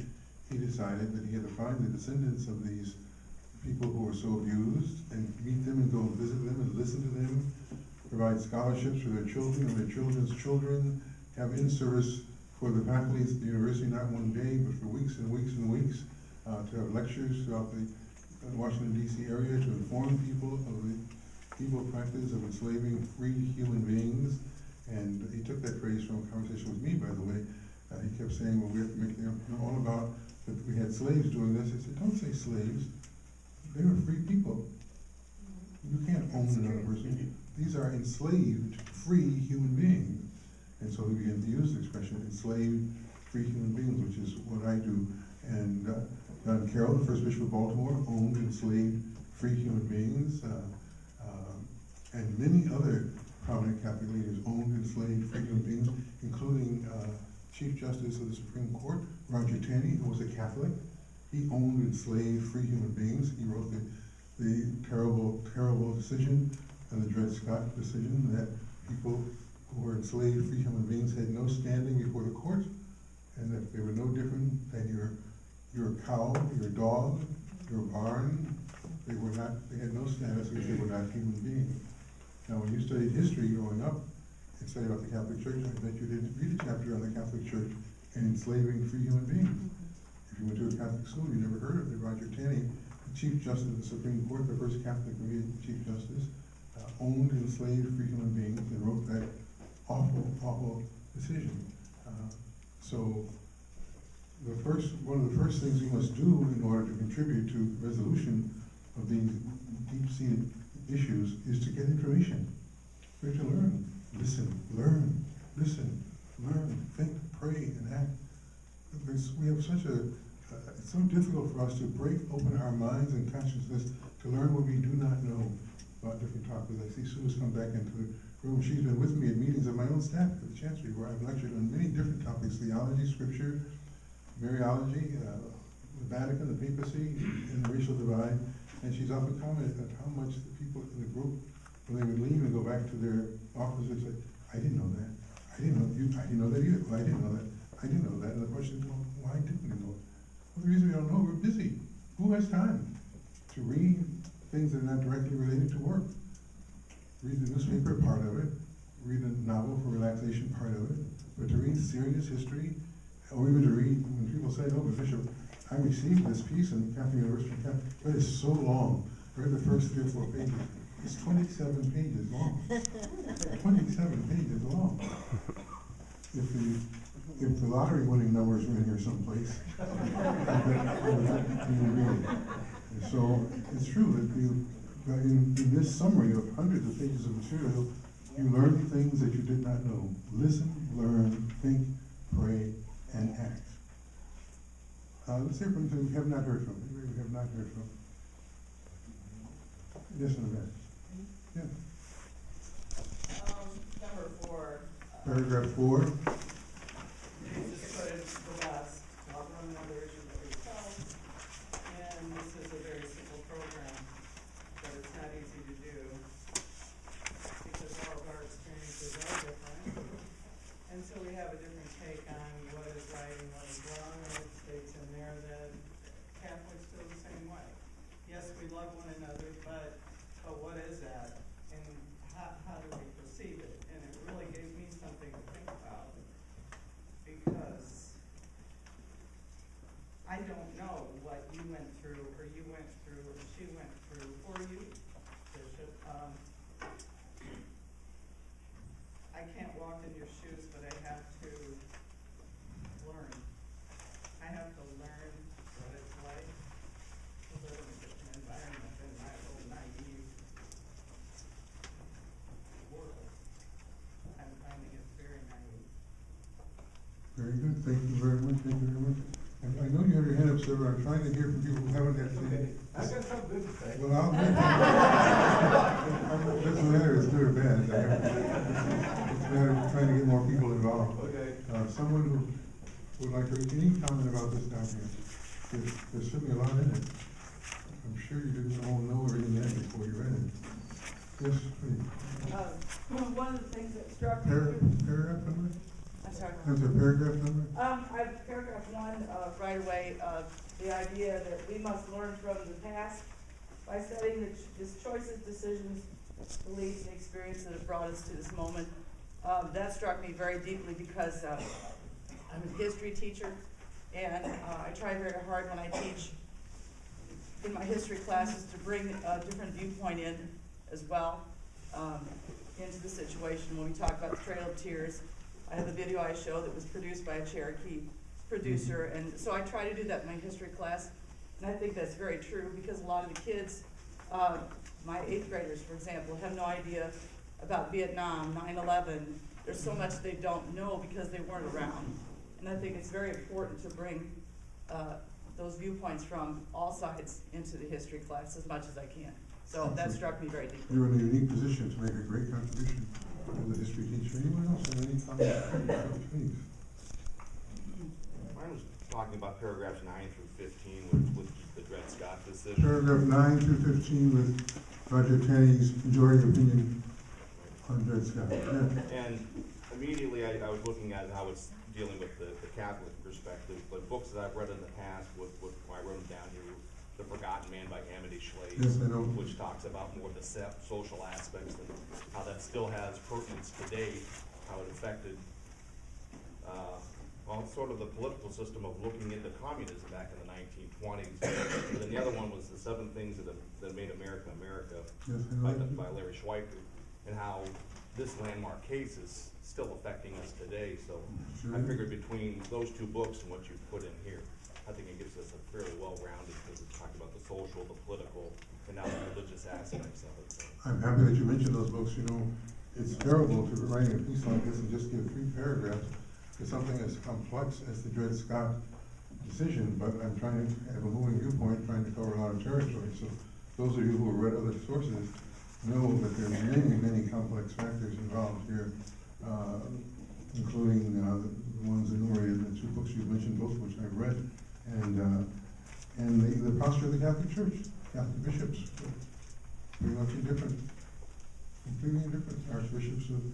he decided that he had to find the descendants of these people who were so abused and meet them and go and visit them and listen to them, provide scholarships for their children and their children's children, have in-service for the faculty at the university, not one day, but for weeks and weeks and weeks, to have lectures throughout the Washington, D.C. area to inform people of the evil practice of enslaving free human beings. And he took that phrase from a conversation with me, by the way. He kept saying, well, we have to make them know all about that we had slaves doing this. I said, don't say slaves. They were free people. You can't own another person. These are enslaved, free human beings. And so he began to use the expression enslaved, free human beings, which is what I do. And John Carroll, the first Bishop of Baltimore, owned enslaved, free human beings. And many other prominent Catholic leaders owned enslaved free human beings, including Chief Justice of the Supreme Court, Roger Taney, who was a Catholic. He owned enslaved free human beings. He wrote the terrible, terrible decision, and the Dred Scott decision, that people who were enslaved free human beings had no standing before the court, and that they were no different than your cow, your dog, your barn. They had no status because they were not human beings. Now, when you studied history growing up and studied about the Catholic Church, I bet you didn't read a chapter on the Catholic Church and enslaving free human beings. If you went to a Catholic school, you never heard of it. Roger Taney, the Chief Justice of the Supreme Court, the first Catholic to be Chief Justice, owned enslaved free human beings and wrote that awful, awful decision. So one of the first things we must do in order to contribute to resolution of these deep-seated issues is to get information. We have to learn, listen, learn, think, pray, and act. We have such it's so difficult for us to break open our minds and consciousness to learn what we do not know about different topics. I see Sue has come back into the room. She's been with me at meetings of my own staff at the Chancery, where I've lectured on many different topics: theology, scripture, Mariology, the Vatican, the papacy, and the racial divide. And she's often commented on how much the people in the group, when they would leave and go back to their office, would say, I didn't know that. I didn't know that either. Well, I didn't know that. I didn't know that. And the question is, well, why didn't we know it? Well, the reason we don't know, we're busy. Who has time to read things that are not directly related to work? Read the newspaper, part of it. read a novel for relaxation, part of it, but to read serious history, or even to read, when people say, oh, but Bishop, I received this piece in Catholic University, but it's so long. I read the first 3 or 4 pages. It's 27 pages long. 27 pages long. If the lottery winning numbers were in here someplace, I bet you would read it. And so it's true that in this summary of hundreds of pages of material, you learn things that you did not know. Listen, learn, think, pray, and act. Let's hear from who we have not heard from. Anybody we have not heard from? Yes, in the back. Yeah. Number 4. Paragraph 4. Just put it the last, not run another issue of yourself. And this is a very simple program, but it's not easy to do because all of our experiences are different. And so we have a different take on what is right and what is wrong, and it states in there that Catholics feel the same way. Yes, we love one another, but what is that? And how do we perceive it? And it really gave me something to think about, because I don't know what you went through, or you went through, or she went through for you, Bishop. I can't walk in your shoes, but I have to learn. I have to learn what it's like to live in a different environment than my little naive world. I'm finding it very naive. Very good. Thank you very much. Thank you very much. I know you have your hand up, sir, but I'm trying to hear from people who haven't had Okay, I've got something good to say. Well, I'll make it. Doesn't matter if it's good or bad. It's a matter of trying to get more people involved. Okay. Someone who would like to make any comment about this document. There's certainly a lot in it. I'm sure you didn't all know everything in it before you read it. Yes, please. One of the things that struck me. Paragraph number? I'm sorry. That's a paragraph number? I have paragraph 1, right away, the idea that we must learn from the past by studying the choices, decisions, beliefs, and experiences that have brought us to this moment. That struck me very deeply because I'm a history teacher, and I try very hard when I teach in my history classes to bring a different viewpoint in as well into the situation. When we talk about the Trail of Tears, I have a video I show that was produced by a Cherokee producer, and so I try to do that in my history class, and I think that's very true because a lot of the kids, my 8th graders, for example, have no idea about Vietnam, 9/11. There's so much they don't know because they weren't around, and I think it's very important to bring those viewpoints from all sides into the history class as much as I can. So that struck me very deeply. You're in a unique position to make a great contribution as a history teacher. Anyone else have any comments? Please. Mine was talking about paragraphs 9 through 15 with the Dred Scott decision. Paragraph 9 through 15 with Roger Tenney's majority opinion on Dred Scott. Yeah. And immediately I was looking at how it's dealing with the Catholic perspective, but books that I've read in the past, I wrote them down here, The Forgotten Man by Amity Shlaes, Yes, I know. which talks about more of the social aspects and how that still has pertinence today, how it affected sort of the political system of looking into communism back in the 1920s. And then the other one was The 7 Things that Made America America, Yes, I know. by Larry Schweikert, and how this landmark case is still affecting us today. So I figured between those 2 books and what you put in here, I think it gives us a fairly well-rounded, because it's talking about the social, the political, and now the religious aspects of it. So. I'm happy that you mentioned those books. You know, it's terrible to be writing a piece like this and just give 3 paragraphs to something as complex as the Dred Scott decision, but I'm trying to have a moving viewpoint, trying to cover a lot of territory. So those of you who have read other sources know that there's many, many complex factors involved here, including the ones enumerated in the 2 books you mentioned, both of which I've read, and the posture of the Catholic Church, Catholic bishops, pretty much indifferent, completely indifferent. Archbishops of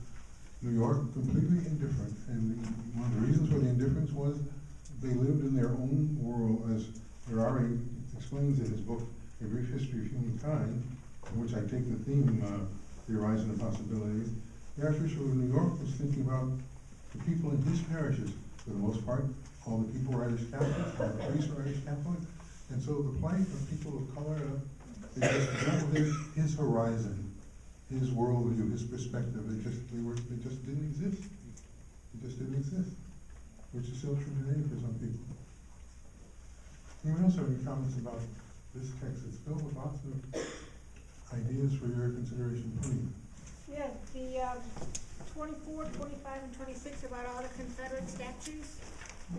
New York, completely indifferent, and one of the reasons for the indifference was they lived in their own world, as Harari explains in his book, A Brief History of Humankind, in which I take the theme, The Horizon of Possibilities. The Archbishop of New York was thinking about the people in his parishes. For the most part, all the people were Irish Catholics, all the priests were Irish Catholic. And so the plight of people of color, that within his horizon, his worldview, his perspective, they just didn't exist. They just didn't exist, which is still true today for some people. Anyone else have any comments about this text? It's filled with lots of ideas for your consideration, please. Yeah, the 24, 25, and 26 about all the Confederate statues.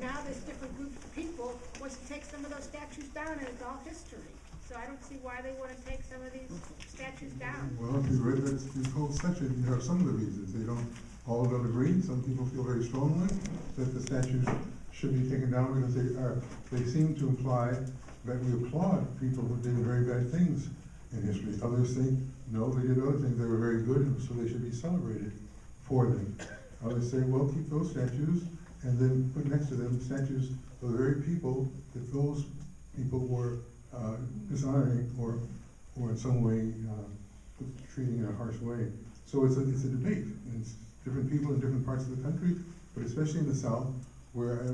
Now there's different groups of people wants to take some of those statues down, and it's all history. So I don't see why they want to take some of these statues down. Well, if you read this whole section, you have some of the reasons. They all don't agree. Some people feel very strongly that the statues should be taken down because they seem to imply that we applaud people who did very bad things in history. Others think, no, they did other things that were very good, so they should be celebrated for them. Others say, well, keep those statues, and then put next to them statues of the very people that those people were dishonoring or in some way treating in a harsh way. So it's a debate. And it's different people in different parts of the country, but especially in the South, where I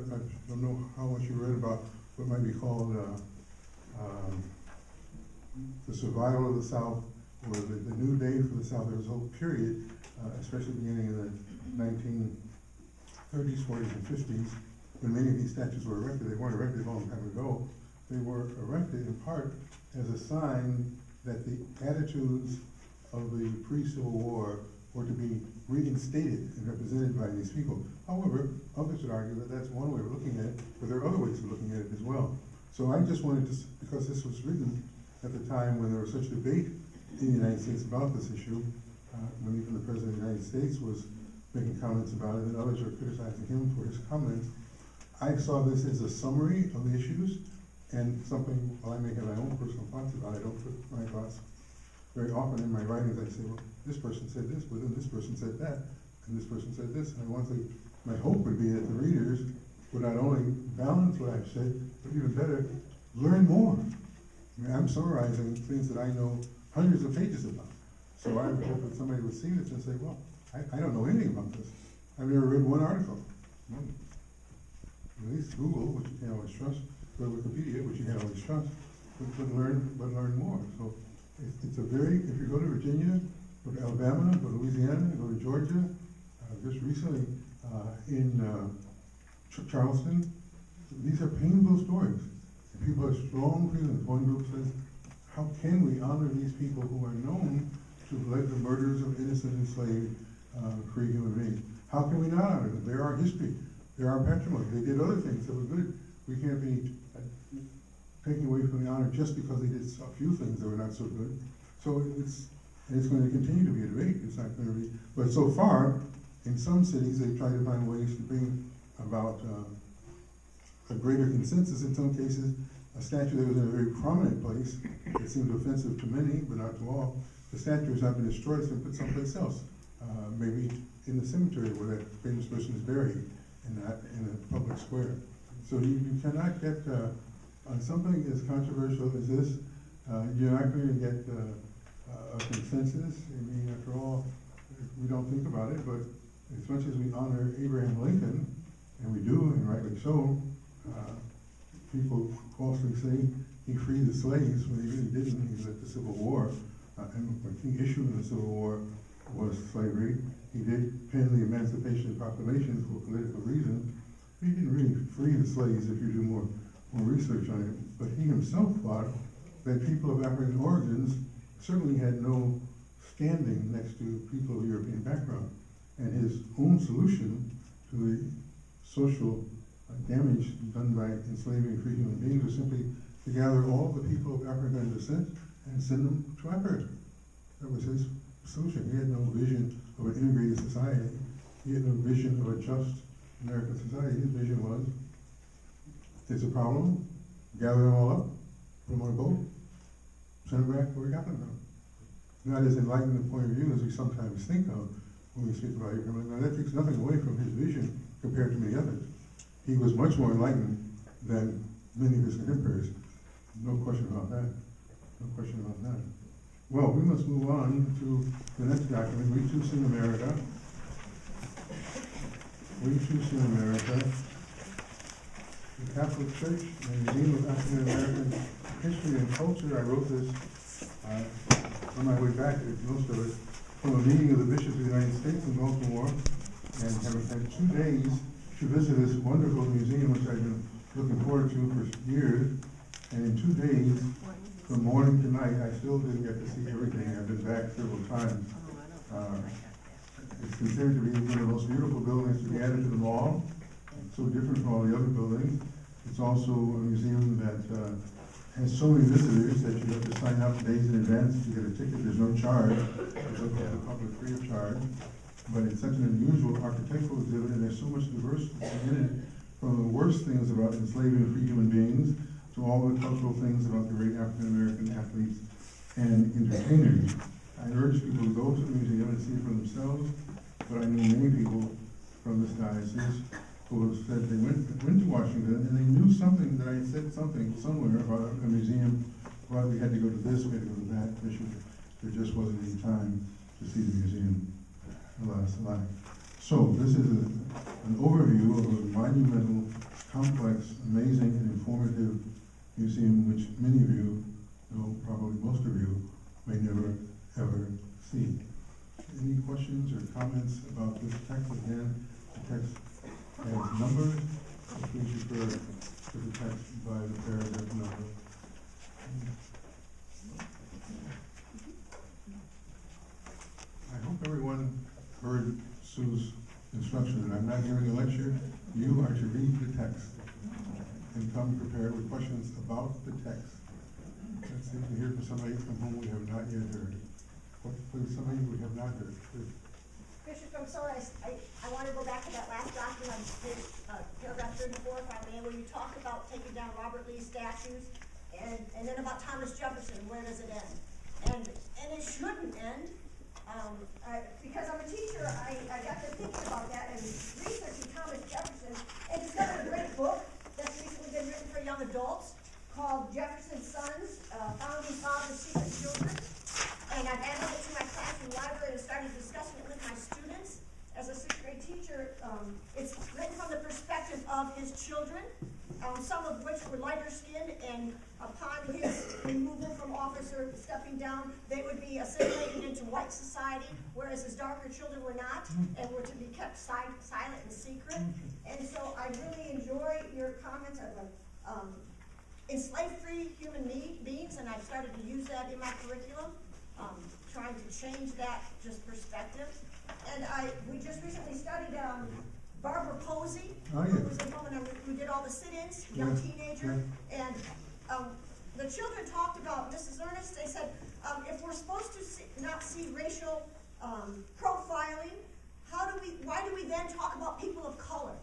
don't know how much you read about what might be called the survival of the South, or the new day for the South. There was a whole period, especially beginning in the 1930s, 40s, and 50s, when many of these statues were erected. They weren't erected a long time ago. They were erected in part as a sign that the attitudes of the pre-Civil War were to be reinstated and represented by these people. However, others would argue that that's one way of looking at it, but there are other ways of looking at it as well. So I just wanted to, because this was written at the time when there was such debate in the United States about this issue, when even the President of the United States was making comments about it and others were criticizing him for his comments, I saw this as a summary of the issues and something, while I may have my own personal thoughts about it, I don't put my thoughts very often in my writings. I say, well, this person said this, but then this person said that, and this person said this. And I want to, my hope would be that the readers would not only balance what I've said, but even better, learn more. I mean, I'm summarizing things that I know hundreds of pages about. So I would hope that somebody would see this and say, well, I don't know anything about this. I've never read one article. At least Google, which you can't always trust, or Wikipedia, which you can't always trust, but learn more. So it's a very, if you go to Virginia, go to Alabama, go to Louisiana, go to Georgia, just recently in Charleston, these are painful stories. And people have strong feelings. One group says, how can we honor these people who are known to have led the murders of innocent enslaved free human beings? How can we not honor them? They're our history. They're our patrimony. They did other things that were good. We can't be taking away from the honor just because they did a few things that were not so good. So it's going to continue to be a debate. It's not going to be, but so far, in some cities, they try to find ways to bring about a greater consensus. In some cases, a statue that was in a very prominent place, it seemed offensive to many, but not to all. The statue has not been destroyed, it's been put someplace else. Maybe in the cemetery where that famous person is buried, and not in a public square. So you cannot get, on something as controversial as this, you're not going to get a consensus. I mean, after all, we don't think about it, but as much as we honor Abraham Lincoln, and we do, and rightly so, people falsely say he freed the slaves when he really didn't. He led the Civil War, and the key issue in the Civil War was slavery. He did pen the Emancipation Proclamation for political reasons. He didn't really free the slaves if you do more research on it, but he himself thought that people of African origins certainly had no standing next to people of European background. And his own solution to the social damage done by enslaving free human beings was simply to gather all the people of African descent and send them to Africa. That was his solution. He had no vision of an integrated society. He had no vision of a just American society. His vision was, there's a problem, gather them all up, put them on a boat, send them back where we got them from. Not as enlightened a point of view as we sometimes think of when we speak about Abraham Lincoln. Now that takes nothing away from his vision compared to many others. He was much more enlightened than many of his contemporaries. No question about that. No question about that. Well, we must move on to the next document, We Too Sing America. We Too Soon America, the Catholic Church, and the Museum of African American History and Culture. I wrote this on my way back, most of it, from a meeting of the bishops of the United States in Baltimore, and have had 2 days to visit this wonderful museum, which I've been looking forward to for years. And in 2 days, from morning to night, I still didn't get to see everything. I've been back several times. It's considered to be one of the most beautiful buildings to be added to the mall. It's so different from all the other buildings. It's also a museum that has so many visitors that you have to sign up days in advance to get a ticket. There's no charge. It's open to the public free of charge. But it's such an unusual architectural exhibit, and there's so much diversity in it, from the worst things about enslaving free human beings to all the cultural things about the great African American athletes and entertainers. I urge people to go to the museum and see it for themselves, but I know many people from this diocese who have said they went to Washington and they knew something, that I said something somewhere about a museum. Well, we had to go to this, we had to go to that, there just wasn't any time to see the museum. Alas, alack. So this is an overview of a monumental, complex, amazing, and informative museum which many of you, no, probably most of you, may never ever see. Any questions or comments about this text? Again, the text has numbers, so please refer to the text by the paragraph number. I hope everyone heard Sue's instruction that I'm not giving a lecture. You are to read the text and come prepared with questions about the text. Let's see if we hear from somebody from whom we have not yet heard. Please, somebody we have not heard. Please. Bishop, I'm sorry, I want to go back to that last document on page, paragraph 34, if I may, where you talk about taking down Robert Lee statues, and then about Thomas Jefferson, where does it end? And it shouldn't end, because I'm a teacher, I got to thinking about that and researching Thomas Jefferson, and discovered a great book that's recently been written for young adults called Jefferson's Sons, Founding Fathers' Secret Children. And I've added it to my classroom library and started discussing it with my students. As a 6th grade teacher, it's written from the perspective of his children, some of which were lighter skinned, and upon his removal from office or stepping down, they would be assimilated into white society, whereas his darker children were not, and were to be kept silent and secret. And so I really enjoy your comments of enslaved-free human beings, and I've started to use that in my curriculum. Trying to change that just perspective. And we just recently studied Barbara Posey, who was a woman who did all the sit-ins, young teenager. And the children talked about, Mrs. Ernest, they said, if we're supposed to not see racial profiling, why do we then talk about people of color?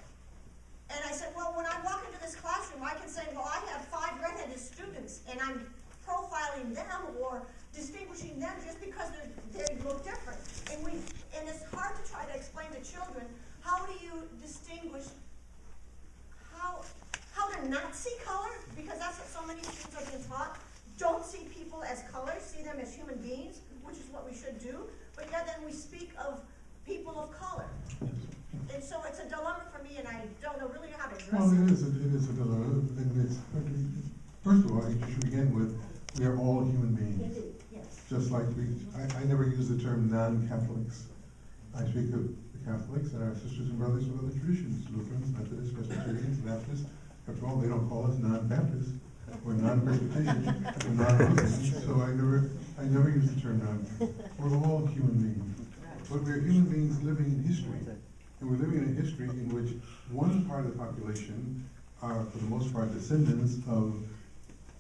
And I said, well, when I walk into this classroom, I can say, well, I have 5 redheaded students, and I'm profiling them or distinguishing them just because they look different. And it's hard to try to explain to children, how do you distinguish how to not see color? Because that's what so many students are being taught. Don't see people as color, see them as human beings, which is what we should do. But yet then we speak of people of color. And so it's a dilemma for me, and I don't know really how to address it. Well, it is a dilemma, and first of all, you should begin with, we are all human beings. Indeed, yes. Just like I never use the term non-Catholics. I speak of the Catholics and our sisters and brothers of other traditions, Lutherans, Methodists, Presbyterians, Baptists. After all, they don't call us non-Baptists or non-Presbyterians or non-Lutherans. So I never use the term non. We're all human beings. But we're human beings living in history. And we're living in a history in which one part of the population are, for the most part, descendants of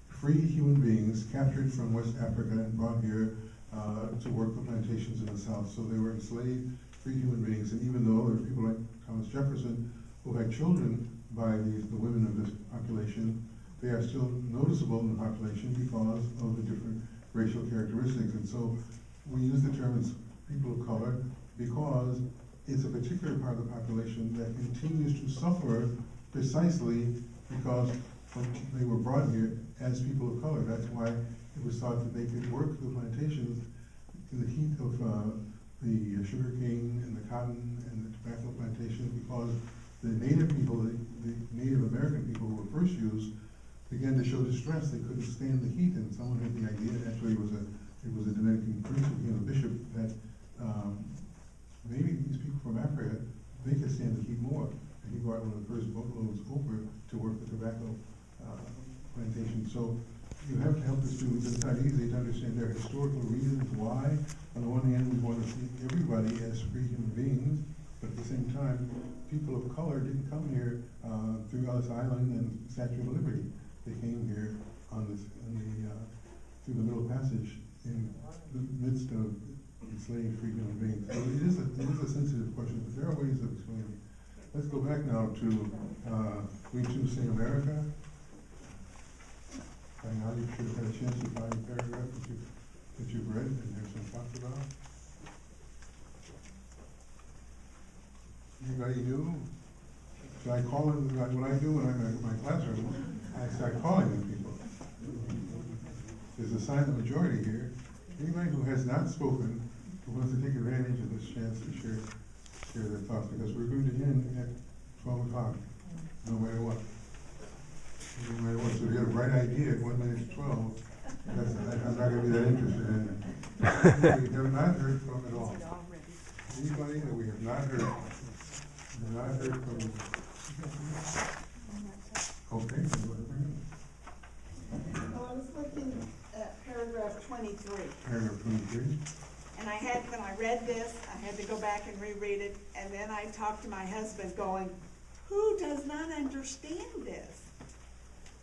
free human beings captured from West Africa and brought here to work the plantations in the South. So they were enslaved, free human beings. And even though there are people like Thomas Jefferson who had children by the women of this population, they are still noticeable in the population because of the different racial characteristics. And so we use the term as people of color because it's a particular part of the population that continues to suffer precisely because they were brought here as people of color. That's why it was thought that they could work the plantations in the heat of the sugarcane and the cotton and the tobacco plantations, because the native people, the Native American people who were first used, began to show distress. They couldn't stand the heat, and someone had the idea, and actually it was a Dominican priest, a bishop, that maybe these people from Africa, they could stand the heat more. And he brought one of the first boatloads over to work the tobacco plantation. So you have to help the students. It's not easy to understand their historical reasons why. On the one hand, we want to see everybody as free human beings, but at the same time, people of color didn't come here through Ellis Island and Statue of Liberty. They came here through the Middle Passage in the midst of enslaved free human beings. So it is a sensitive question, but there are ways of explaining. Let's go back now to We Too Sing America. And now you should have had a chance to find a paragraph that you've read and there's some thoughts about. Anybody new? So I call in, what I do when I'm in my classroom, I start calling in people. There's a silent majority here. Anybody who has not spoken, who wants to take advantage of this chance to share their thoughts, because we're going to end at 12 o'clock, no matter what. No matter what. So if you have a bright idea at 1 minute to 12, I'm not going to be that interested in it. We have not heard from at all. Anybody that we have not heard from. Okay. Well, I was looking at paragraph 23. Paragraph 23. And when I read this, I had to go back and reread it, and then I talked to my husband going, who does not understand this?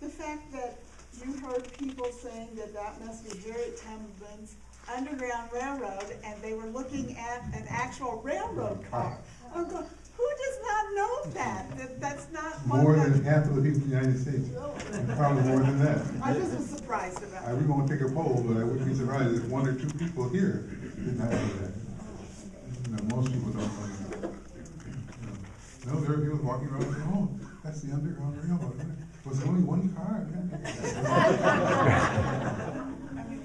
The fact that you heard people saying that must be Harriet Tubman's Underground Railroad, and they were looking at an actual railroad car. I'm going, who does not know that? That's not more than half of the people in the United States. And probably more than that. I just was surprised about it. We won't take a poll, but I wouldn't be surprised if 1 or 2 people here did not know that. Most people don't know that. No, there are people walking around saying, oh, that's the Underground Railroad. Was there only one car? I mean,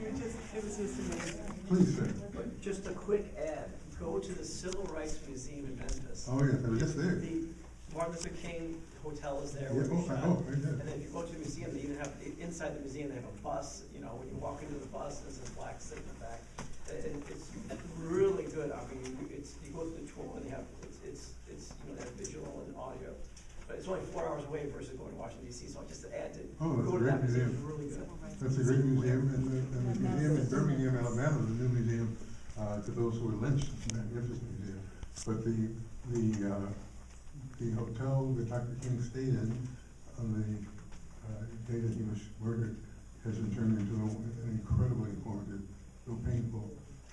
it was just amazing. Please, sir. But just a quick ad. Go to the Civil Rights Museum in Memphis. Oh, yes, I was just there. The Martin Luther King Hotel is there. Yeah, And right there. then if you go to the museum, they even have, inside the museum, they have a bus. You know, when you walk into the bus, there's this black sitting in the back. And it's really good. I mean, you go to the tour, and they have, they have visual and audio. But it's only 4 hours away versus going to Washington, D.C., so just to add to That's go a to that great museum museum. is really good. That's a great museum, and the museum in Birmingham, Alabama, is a new museum to those who were lynched. Magnificent museum. But the hotel that Dr. King stayed in on the day that he was murdered has been turned into an incredibly informative, though painful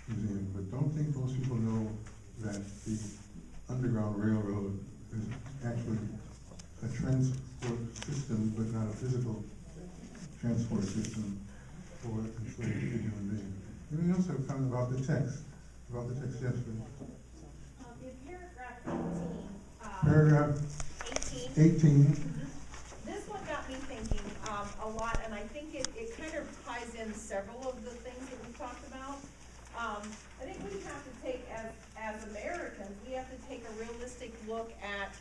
museum. But don't think most people know that the Underground Railroad is actually a transport system, but not a physical transport system for enslaved human beings. Anybody else have a comment about the text? About the text, yes, please. In paragraph 18. Paragraph 18. This one got me thinking a lot, and I think it kind of ties in several of the things that we've talked about. I think we have to take, as Americans, we have to take a realistic look at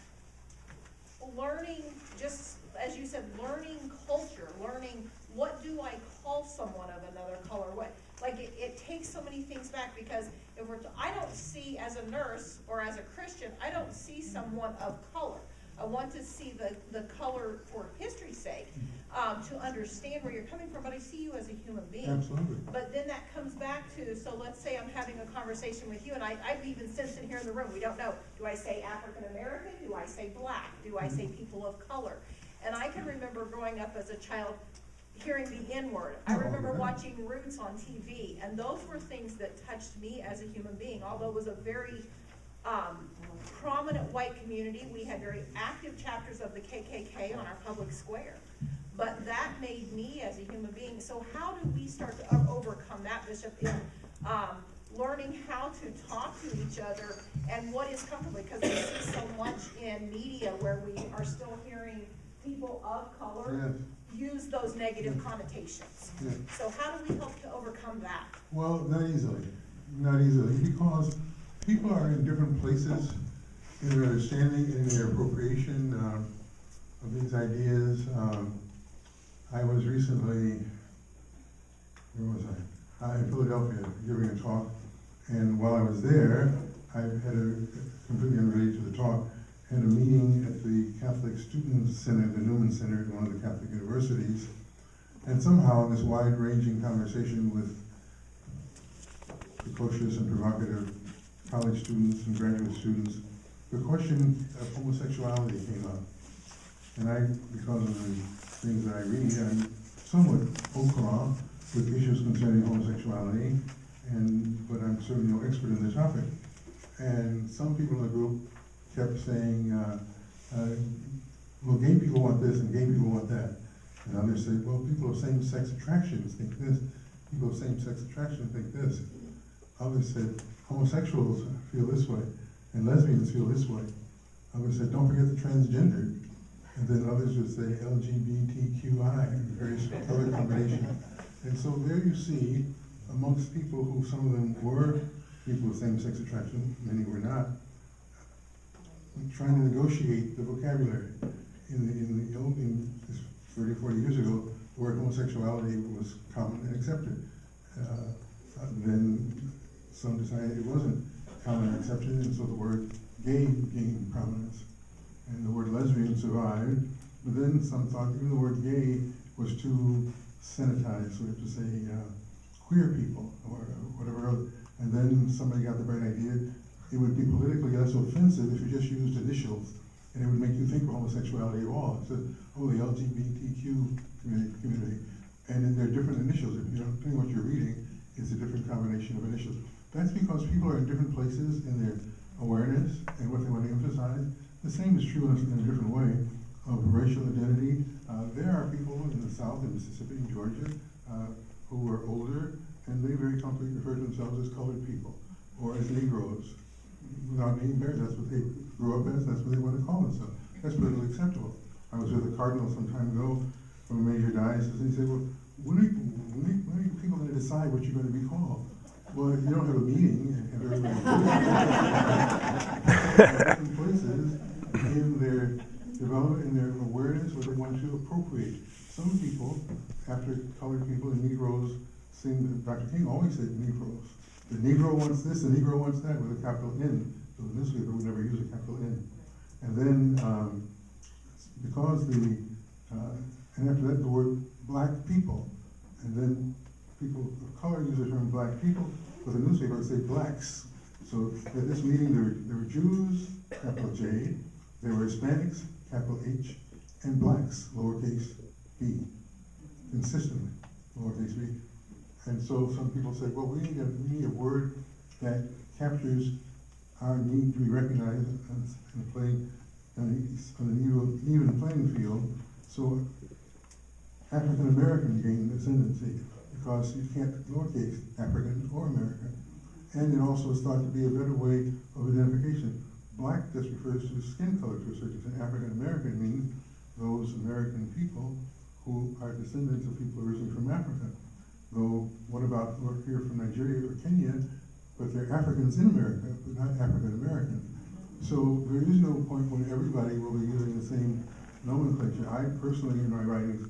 learning, just as you said, learning culture, learning what do I call someone of another color, it takes so many things back, because if I don't see, as a nurse or as a Christian, I don't see someone of color. I want to see the color for history's sake, to understand where you're coming from, but I see you as a human being. Absolutely. But then that comes back to, so let's say I'm having a conversation with you, and I've even sensed it here in the room, we don't know, do I say African American, do I say black, do I say people of color? And I can remember growing up as a child, hearing the N-word. I remember watching Roots on TV, and those were things that touched me as a human being. Although it was a very prominent white community, we had very active chapters of the KKK on our public square. But that made me as a human being. So how do we start to overcome that, Bishop, in learning how to talk to each other and what is comfortable? Because we see so much in media where we are still hearing people of color use those negative connotations. So how do we help to overcome that? Well, not easily. Not easily, because people are in different places in their understanding and in their appropriation of these ideas. I was recently, where was I? In Philadelphia, giving a talk, and while I was there, I had completely unrelated to the talk, had a meeting at the Catholic Student Center, the Newman Center at one of the Catholic universities, and somehow in this wide-ranging conversation with precocious and provocative college students and graduate students, the question of homosexuality came up. And I, because of the things that I read, I'm somewhat au courant with issues concerning homosexuality, but I'm certainly no expert in the topic. And some people in the group kept saying, well, gay people want this and gay people want that. And others said, well, people of same-sex attractions think this, people of same-sex attraction think this. Others said, homosexuals feel this way, and lesbians feel this way. Others said, don't forget the transgender. And then others would say LGBTQI, various other combinations. And so there you see, amongst people who some of them were people with same-sex attraction, many were not, trying to negotiate the vocabulary. In 30, 40 years ago, the word homosexuality was common and accepted. Then some decided it wasn't common and accepted, and so the word gay gained prominence. And the word lesbian survived, but then some thought even the word gay was too sanitized, so we have to say queer people or whatever else. And then somebody got the bright idea, it would be politically less offensive if you just used initials, and it would make you think of homosexuality at all. It said, oh, the LGBTQ community. And then there are different initials. If you know, depending on what you're reading, it's a different combination of initials. That's because people are in different places in their awareness and what they want to emphasize. The same is true in a different way of racial identity. There are people in the South, in Mississippi, and Georgia, who are older, and they very comfortably refer to themselves as colored people, or as Negroes. Without being embarrassed, that's what they grew up as, that's what they want to call themselves. That's politically acceptable. I was with a cardinal some time ago from a major diocese, and he said, well, when are you people going to decide what you're going to be called? Well, if you don't have a meeting and have everybody different places in their development, in their awareness, what they want to appropriate. Some people, after colored people and Negroes, Dr. King always said Negroes. The Negro wants this, the Negro wants that, with a capital N. So the newspaper would never use a capital N. And then, because and after that, the word black people. And then people of color use the term black people, but the newspaper would say blacks. So at this meeting, there were Jews, capital J, there were Hispanics, capital H, and blacks, lowercase b, consistently, lowercase b. And so some people said, well, we need a word that captures our need to be recognized and play on an even playing field. So African American gained ascendancy because you can't lowercase African or American. And it also is thought to be a better way of identification. Black just refers to skin color to a certain extent. African American means those American people who are descendants of people originally from Africa. Though, what about who are here from Nigeria or Kenya, but they're Africans in America, but not African American. So there is no point when everybody will be using the same nomenclature. I personally, in my writings,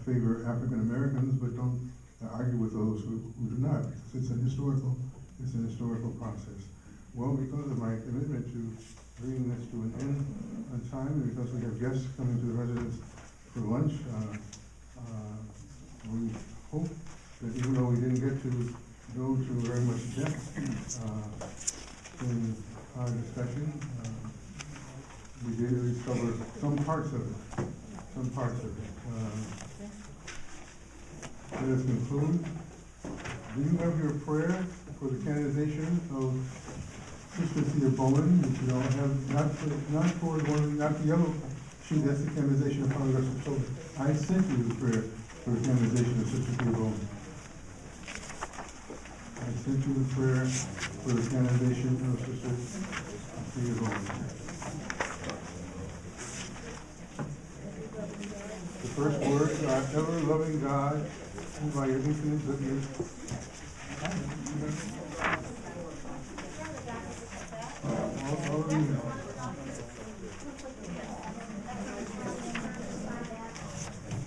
favor African Americans, but don't argue with those who do not, because it's an historical process. Well, because of my commitment to bringing this to an end on time, and because we have guests coming to the residence for lunch, we hope that even though we didn't get to go to very much depth in our discussion, we did at least cover some parts of it. Let us conclude. Do you have your prayer for the canonization of Sister Thea Bowen, which you all have, not for the one, not the yellow sheet, that's the canonization of Father Russell Children. I sent you the prayer for the canonization of Sister Thea Bowen. I sent you the prayer for the canonization of Sister Thea Bowen. The first words are, ever-loving God, who by your infinite goodness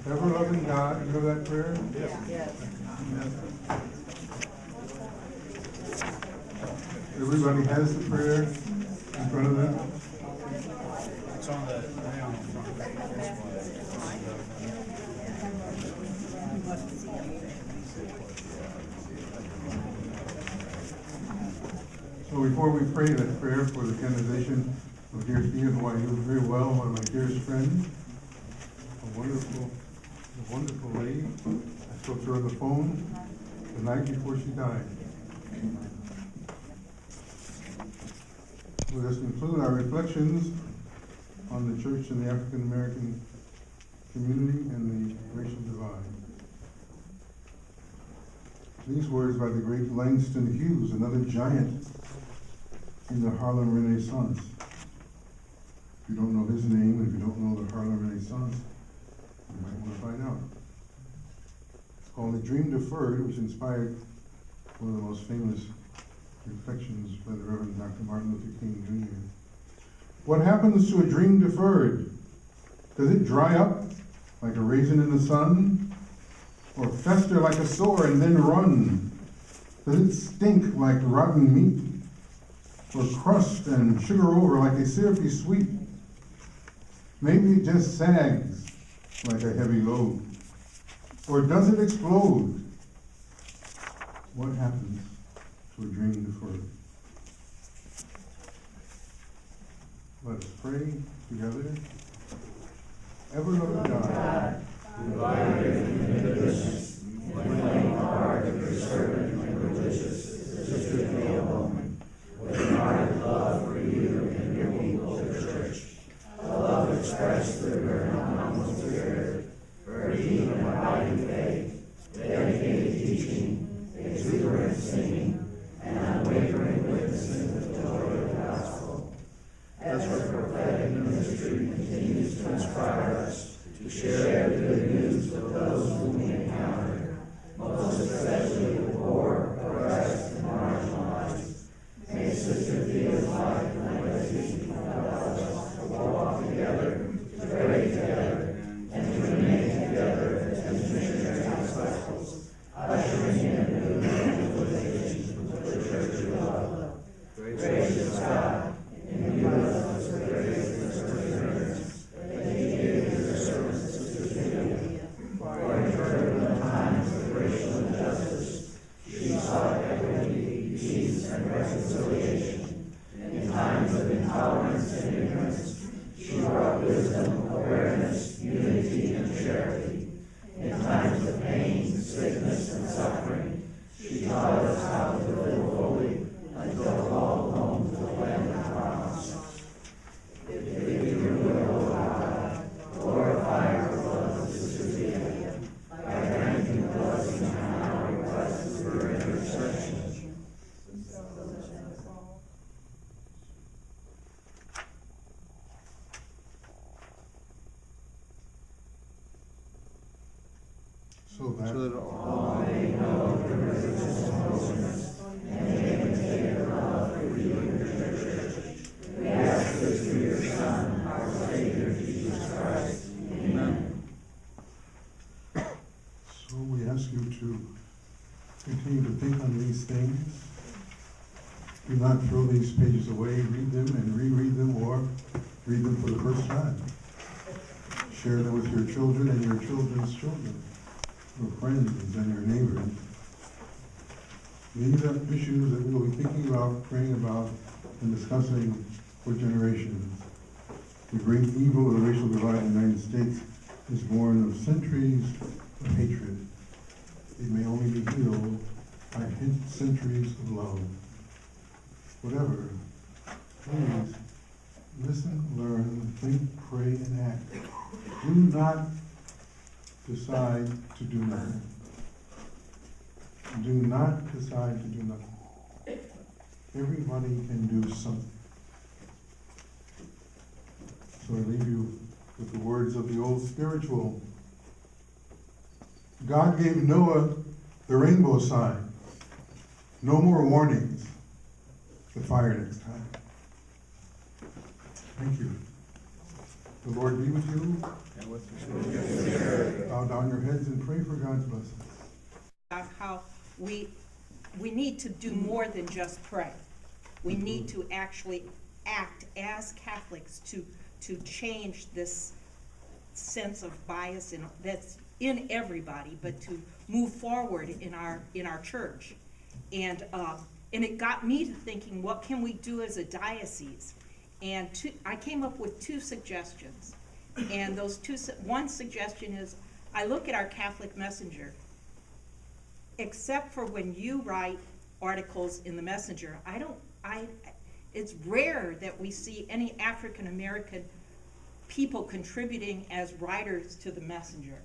Ever-loving God, you know that prayer? Yes. Everybody has the prayer in front of them? It's on the front. So before we pray that prayer for the canonization of dear Thea, who I knew very well, one of my dearest friends, a wonderful lady. I spoke to her on the phone the night before she died. Let us conclude our reflections on the church and the African American community and the racial divide. These words by the great Langston Hughes, another giant in the Harlem Renaissance. If you don't know his name, if you don't know the Harlem Renaissance, you might want to find out. It's called A Dream Deferred, which inspired one of the most famous reflections by the Reverend Dr. Martin Luther King Jr. What happens to a dream deferred? Does it dry up like a raisin in the sun? Or fester like a sore and then run? Does it stink like rotten meat? Or crust and sugar over like a syrupy sweet? Maybe it just sags like a heavy load. Or does it explode? What happens to a dream deferred? Let us pray together. Ever-loving God, who by your infinite goodness, inflame the heart of your servant and religious Sister Thea Bowman, with an ardent love for you and your people, the church, a love expressed through her humble spirit, her deep and abiding faith, dedicated teaching, exuberant singing, and unwavering witnessing of the joy of the gospel. As her prophetic ministry continues to inspire us to share the good news with those whom we encounter, most especially the poor, oppressed, and marginalized. May Sister Thea's life and legacy compel us to walk together, to pray together, and to remain together as missionary disciples, ushering in new evangelizations of the church of love. Gracious God, imbue us with grace and perseverance, that you give your servants Sister Thea, for in turbulent times of racial injustice, she sought equity, peace, and reconciliation. In times of intolerance and ignorance, she brought wisdom, awareness, unity, and charity. In times of pain, sickness, and suffering, she taught us how to live fully until called home to the land of promise. If it be your will, O God, glorify our beloved Sister Thea by granting the blessing and our requests for her intercession. So that all may know the riches and holiness, and may imitate her love for you and your church. We ask this through your Son, our Savior, Jesus Christ. Amen. So we ask you to continue to think on these things. Do not throw these pages away. Read them and reread them, or read them for the first time. Share them with your children and your children's children, your friends and your neighbors. These are issues that we will be thinking about, praying about, and discussing for generations. The great evil of the racial divide in the United States is born of centuries of hatred. It may only be healed by centuries of love. Whatever, please listen, learn, think, pray, and act. Do not decide to do nothing. Do not decide to do nothing. Everybody can do something. So I leave you with the words of the old spiritual. God gave Noah the rainbow sign. No more warnings. The fire next time. Thank you. The Lord be with you. And with your spirit. Bow Bow your heads and pray for God's blessing. How we need to do more than just pray. We need to actually act as Catholics to change this sense of bias that's in everybody, but to move forward in our church. And it got me to thinking, what can we do as a diocese? And I came up with two suggestions. And one suggestion is, I look at our Catholic Messenger, except for when you write articles in the Messenger, it's rare that we see any African American people contributing as writers to the Messenger.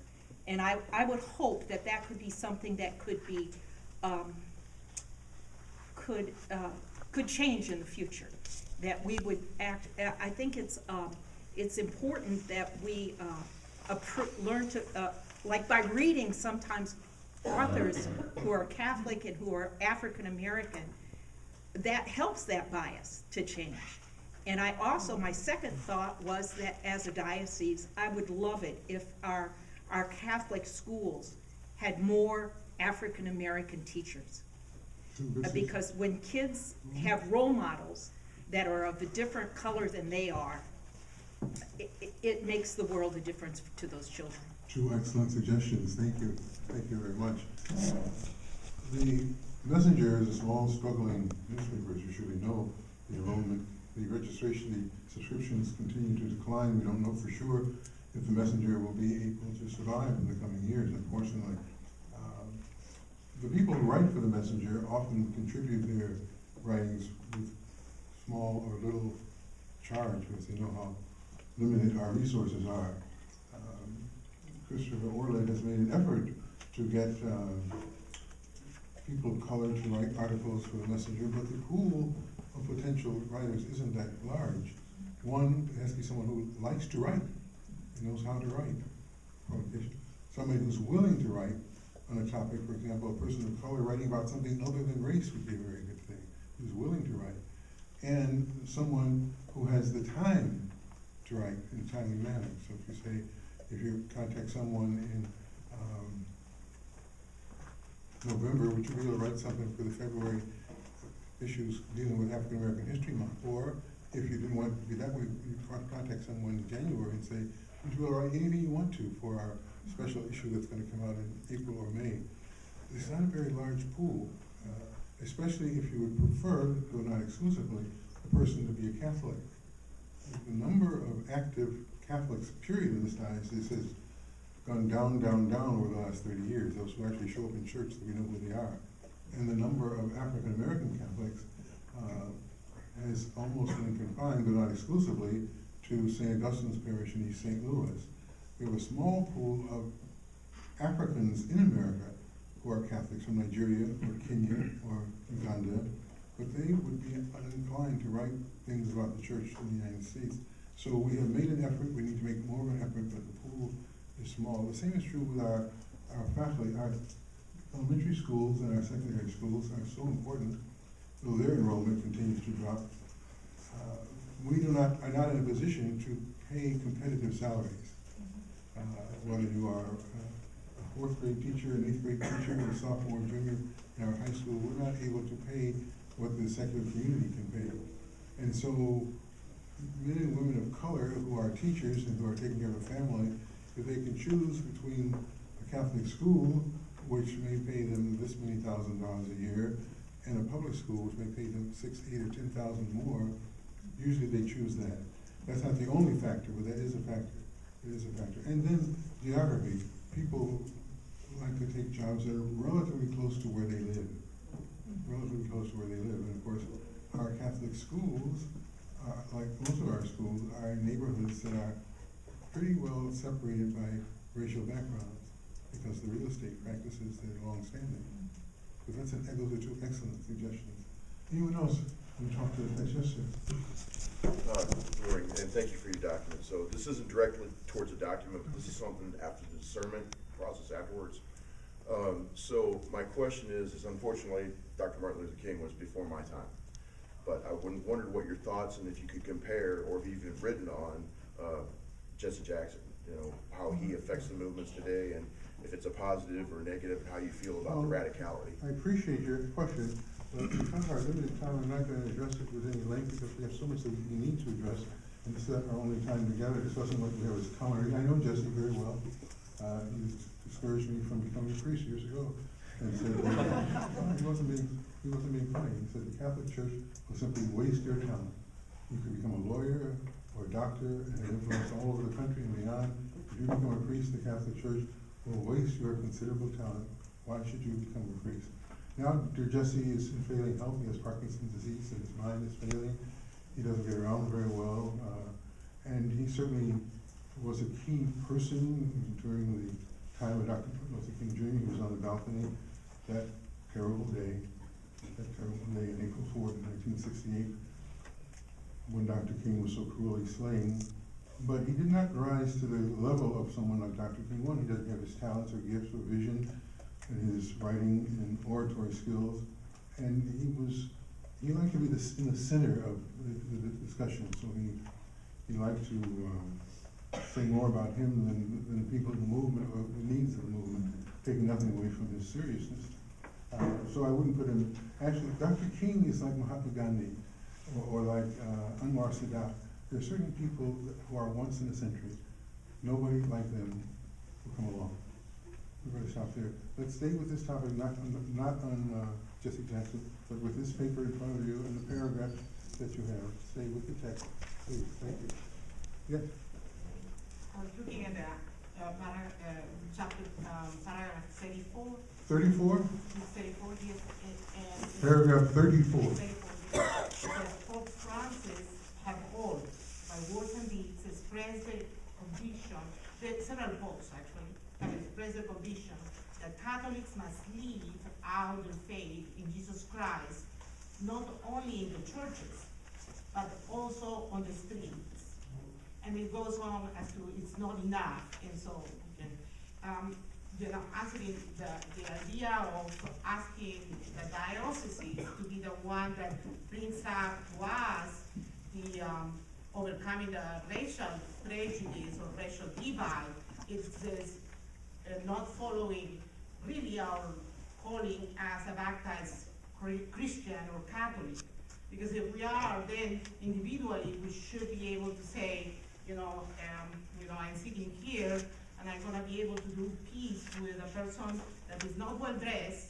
And I would hope that that could be something that could be, could change in the future. That we would act, I think it's important that we learn to, like by reading sometimes authors who are Catholic and who are African American, that helps that bias to change. And I also, my second thought was that as a diocese, I would love it if our Catholic schools had more African American teachers. Because when kids have role models that are of a different color than they are, it makes the world a difference to those children. Two excellent suggestions. Thank you. Thank you very much. The Messenger is a small, struggling newspaper, as you surely know. The enrollment, the registration, the subscriptions continue to decline. We don't know for sure if the Messenger will be able to survive in the coming years, unfortunately. The people who write for the Messenger often contribute their writings with small or little charge, because they know how limited our resources are. Christopher Orlett has made an effort to get people of color to write articles for the Messenger, but the pool of potential writers isn't that large. One, it has to be someone who likes to write and knows how to write. Somebody who's willing to write on a topic, for example, a person of color writing about something other than race would be a very good thing, who's willing to write. And someone who has the time to write in a timely manner. So if you contact someone in November, would you be able to write something for the February issues dealing with African American History Month? Or if you didn't want it to be that way, you contact someone in January and say, would you be able to write anything you want to for our special issue that's going to come out in April or May? It's not a very large pool, especially if you would prefer, though not exclusively, a person to be a Catholic. The number of active Catholics, period, in this diocese has gone down, down, down over the last 30 years. Those who actually show up in church, that we know who they are. And the number of African American Catholics has almost been confined, but not exclusively, to St. Augustine's Parish in East St. Louis. We have a small pool of Africans in America who are Catholics from Nigeria or Kenya or Uganda, but they would be uninclined to write things about the church in the United States. So we have made an effort. We need to make more of an effort, but the pool is small. The same is true with our faculty. Our elementary schools and our secondary schools are so important, though their enrollment continues to drop. We are not in a position to pay competitive salaries. Whether you are a fourth grade teacher, an eighth grade teacher, a sophomore, junior in our high school, we're not able to pay what the secular community can pay. And so men and women of color who are teachers and who are taking care of a family, if they can choose between a Catholic school, which may pay them this many $1,000s a year, and a public school, which may pay them $6,000, $8,000 or $10,000 more, usually they choose that. That's not the only factor, but that is a factor. It is a factor. And then geography. People like to take jobs that are relatively close to where they live. Relatively close to where they live. And of course, our Catholic schools, like most of our schools, are in neighborhoods that are pretty well separated by racial backgrounds because the real estate practices that are long-standing. But those are two excellent suggestions. Anyone else want to talk to the next? Yes, sir. Good morning, and thank you for your document. So this isn't directly towards a document, but this is something after the discernment process afterwards. So my question is unfortunately, Dr. Martin Luther King was before my time. But I wondered what your thoughts, and if you could compare, or if you've even written on Jesse Jackson, how he affects the movements today, and if it's a positive or negative, and how you feel about the radicality. I appreciate your question, but because of our limited time, I'm not gonna address it with any length because we have so much that we need to address. And this is our only time together discussing what we have as common. I know Jesse very well. He discouraged me from becoming a priest years ago. And said, he wasn't being funny. He said the Catholic Church will simply waste your talent. You can become a lawyer or a doctor and have influence all over the country and beyond. If you become a priest, the Catholic Church will waste your considerable talent. Why should you become a priest? Now, dear Jesse is in failing health. He has Parkinson's disease and his mind is failing. He doesn't get around very well. And he certainly was a key person during the time of Dr. Martin Luther King Jr. He was on the balcony that terrible day in April 4th, 1968, when Dr. King was so cruelly slain. But he did not rise to the level of someone like Dr. King. One, he doesn't have his talents or gifts or vision and his writing and oratory skills. And he liked to be in the center of the discussion. So he liked to say more about him than the people in the movement or the needs of the movement, taking nothing away from his seriousness. So I wouldn't put him, actually, Dr. King is like Mahatma Gandhi or like Anwar Sadat. There are certain people who are once in a century. Nobody like them will come along. We're going to stop there. Let's stay with this topic, not on Jesse Jackson, but with this paper in front of you and the paragraph that you have. Stay with the text, please. Thank you. Yes. I was looking at chapter paragraph 34. 34? 34, yes. And paragraph 34. 34, yes. It says, Pope Francis have all, by words and deeds, expressed their conviction, several popes actually, have expressed their conviction that Catholics must live out their faith in Jesus Christ, not only in the churches, but also on the streets. And it goes on as to it's not enough, and so, actually the idea of asking the diocese to be the one that brings up to us the overcoming the racial prejudice or racial divide, it's this not following really our calling as a baptized Christian or Catholic. Because if we are, then individually we should be able to say, I'm sitting here and I'm gonna be able to do peace with a person that is not well dressed,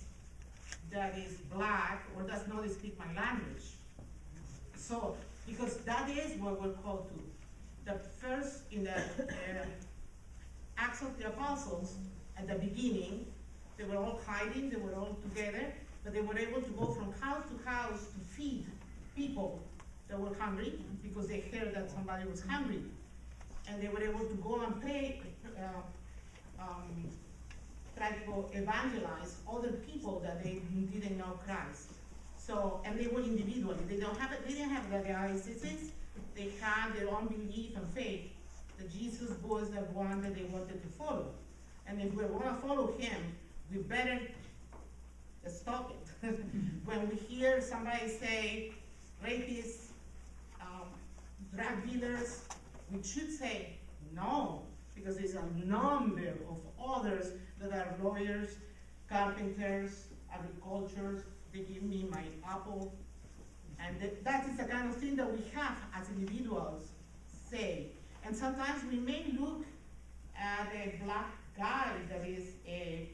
that is black, or does not speak my language. So, because that is what we're called to. The first, in the Acts of the Apostles, at the beginning, they were all hiding, they were all together, but they were able to go from house to house to feed people that were hungry, because they heard that somebody was hungry. And they were able to go and try to evangelize other people that they didn't know Christ. So, and they were individually. They didn't have the dioceses. They had their own belief and faith that Jesus was the one that they wanted to follow. And if we want to follow him, we better stop it. When we hear somebody say rapists, drug dealers, we should say no, because there's a number of others that are lawyers, carpenters, agricultures. They give me my apple, and that is the kind of thing that we have as individuals say. And sometimes we may look at a black guy that is a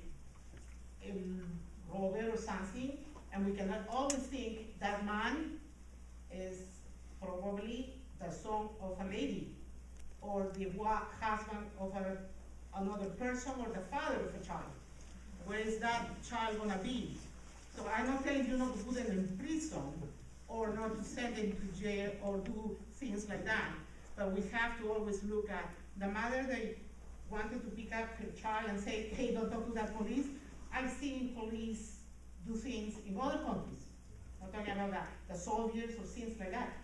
robber or something, and we cannot always think that man is probably the son of a lady, or the husband of another person, or the father of a child. Where is that child gonna be? So I'm not telling you not to put them in prison, or not to send them to jail, or do things like that. But we have to always look at the mother that wanted to pick up her child and say, hey, don't talk to that police. I've seen police do things in other countries. I'm talking about that, the soldiers or things like that.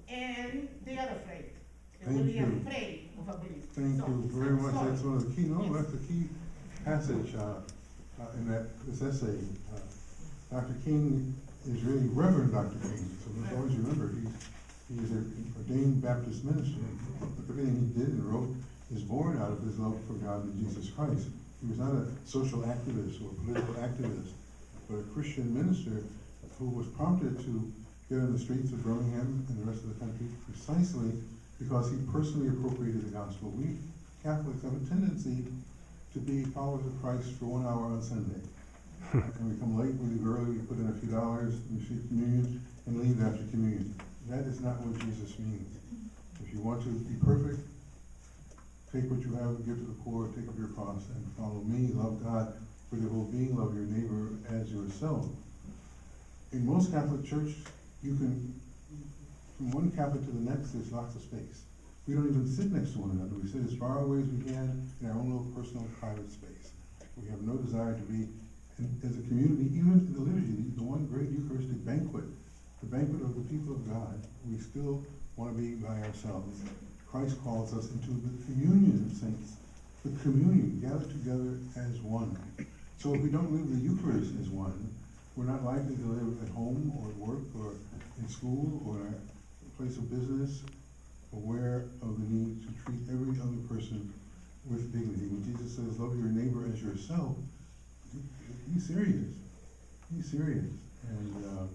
And they are afraid. They're really afraid of a police. Thank you very much. That's one of the key, that's the key passage in this essay. Dr. King is really Reverend Dr. King, so let's always remember he is an ordained Baptist minister. Everything he did and wrote is born out of his love for God and Jesus Christ. He was not a social activist or political activist, but a Christian minister who was prompted to get on the streets of Birmingham and the rest of the country precisely because he personally appropriated the gospel. We Catholics have a tendency to be followers of Christ for 1 hour on Sunday. And we come late, we leave early, we put in a few dollars, we receive communion, and leave after communion. That is not what Jesus means. If you want to be perfect, take what you have and give to the poor, take up your cross and follow me, love God with your whole being, love your neighbor as yourself. In most Catholic churches, you can, from one Catholic to the next, there's lots of space. We don't even sit next to one another. We sit as far away as we can in our own little personal private space. We have no desire to be, as a community, even in the liturgy, the one great Eucharistic banquet, the banquet of the people of God, we still want to be by ourselves. Christ calls us into the communion of saints, the communion, gathered together as one. So if we don't live the Eucharist as one, we're not likely to live at home or at work or in school or in our place of business, aware of the need to treat every other person with dignity. When Jesus says, love your neighbor as yourself, he's serious. He's serious. And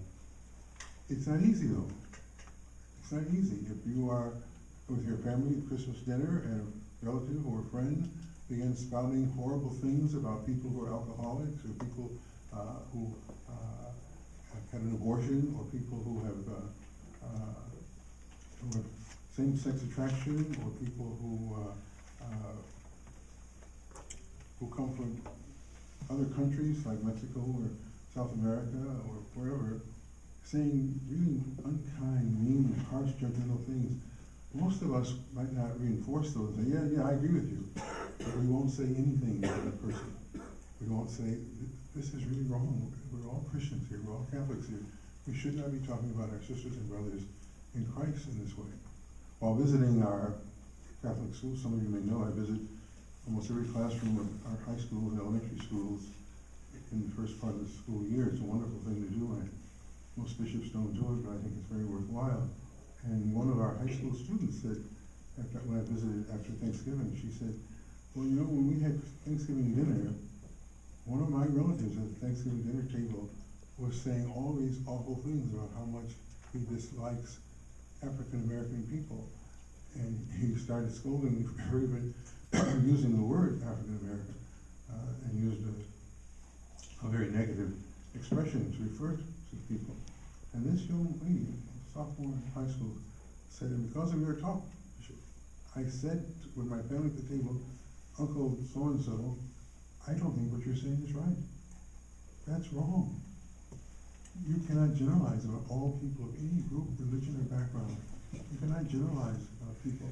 it's not easy though. It's not easy. If you are with your family at Christmas dinner and a relative or a friend begins spouting horrible things about people who are alcoholics or people who have had an abortion or people who have same-sex attraction or people who come from other countries like Mexico or South America or wherever, saying really unkind, mean, harsh, judgmental things. Most of us might not reinforce those. Yeah, I agree with you. But we won't say anything to that person. We won't say, this is really wrong. We're all Christians here. We're all Catholics here. We should not be talking about our sisters and brothers in Christ in this way. While visiting our Catholic schools, some of you may know, I visit almost every classroom of our high schools and elementary schools in the first part of the school year. It's a wonderful thing to do, and most bishops don't do it, but I think it's very worthwhile. And one of our high school students said, when I visited after Thanksgiving, she said, well, you know, when we had Thanksgiving dinner, one of my relatives at the Thanksgiving dinner table was saying all these awful things about how much he dislikes African American people. And he started scolding me for even using the word African American and used a very negative expression to refer to people. And this young lady, sophomore in high school, said, and because of your talk, Bishop, I said with my family at the table, Uncle so-and-so, I don't think what you're saying is right. That's wrong. You cannot generalize about all people of any group, religion, or background. You cannot generalize about people.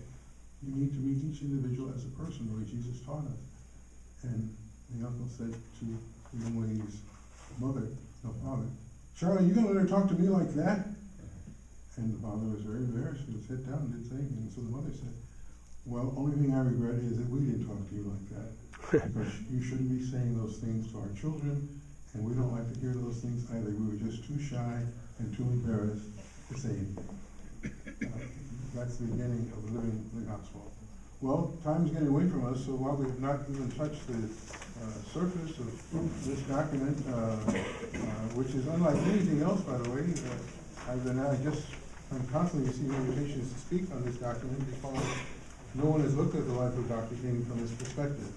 You need to meet each individual as a person, the way Jesus taught us. And the uncle said to the young lady's father, Charlie, you gonna let her talk to me like that? And the father was very embarrassed. He was head down and didn't say anything. And so the mother said, well, only thing I regret is that we didn't talk to you like that. Because you shouldn't be saying those things to our children, and we don't like to hear those things either. We were just too shy and too embarrassed to say anything. That's the beginning of living the gospel. Well, time is getting away from us, so while we've not even touched the surface of this document, which is unlike anything else, by the way, I'm constantly receiving invitations to speak on this document because no one has looked at the life of Dr. King from this perspective.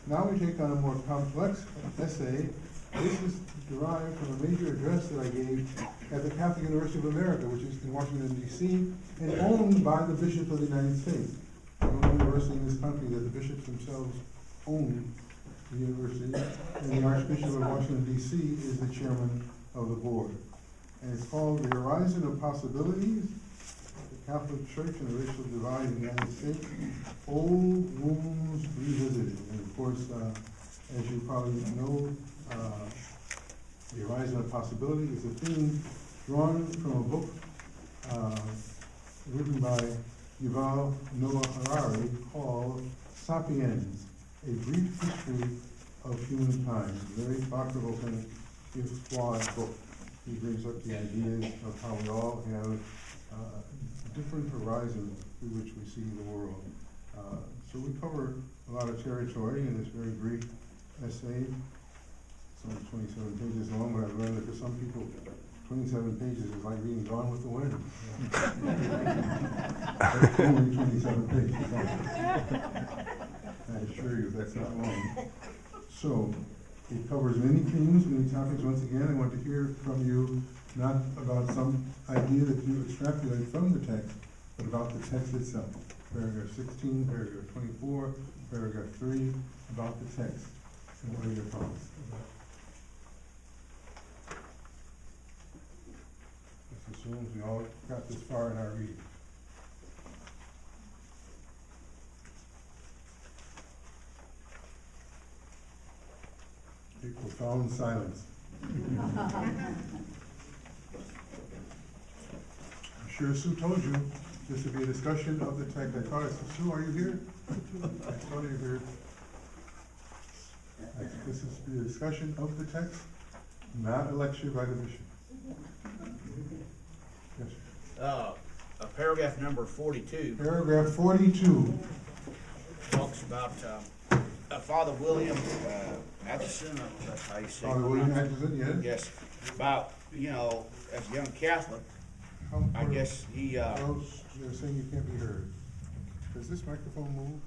Now we take on a more complex essay. This is derived from a major address that I gave at the Catholic University of America, which is in Washington, D.C., and owned by the bishops of the United States. The only university in this country that the bishops themselves own the university, and the Archbishop of Washington, D.C. is the chairman of the board. And it's called The Horizon of Possibilities, the Catholic Church and the Racial Divide in the United States, Old Wounds Revisited. And of course, as you probably know, The Horizon of Possibility is a theme drawn from a book written by Yuval Noah Harari called Sapiens, A Brief History of Humankind. A very thought-provoking, kind of flawed book. He brings up the ideas of how we all have different horizons through which we see the world. So we cover a lot of territory in this very brief essay. It's only 27 pages long, but I've learned that for some people, 27 pages is like being Gone with the Wind. That's only 27 pages. I assure you that's not long. So, it covers many themes, many topics. Once again, I want to hear from you, not about some idea that you extrapolate from the text, but about the text itself. Paragraph 16, paragraph 24, paragraph 3, about the text. And what are your thoughts? This assumes we all got this far in our reading. A profound silence. I'm sure Sue told you this would be a discussion of the text. I thought, Sue, are you here? I thought you were here. This is the discussion of the text, not a lecture by the bishop. Yes. Paragraph number 42. Paragraph 42. Talks about Father William Atchison, that's how you say it. Father William Atchison, yes. Yes, about, you know, as a young Catholic, I guess he, They're saying you can't be heard. Does this microphone move?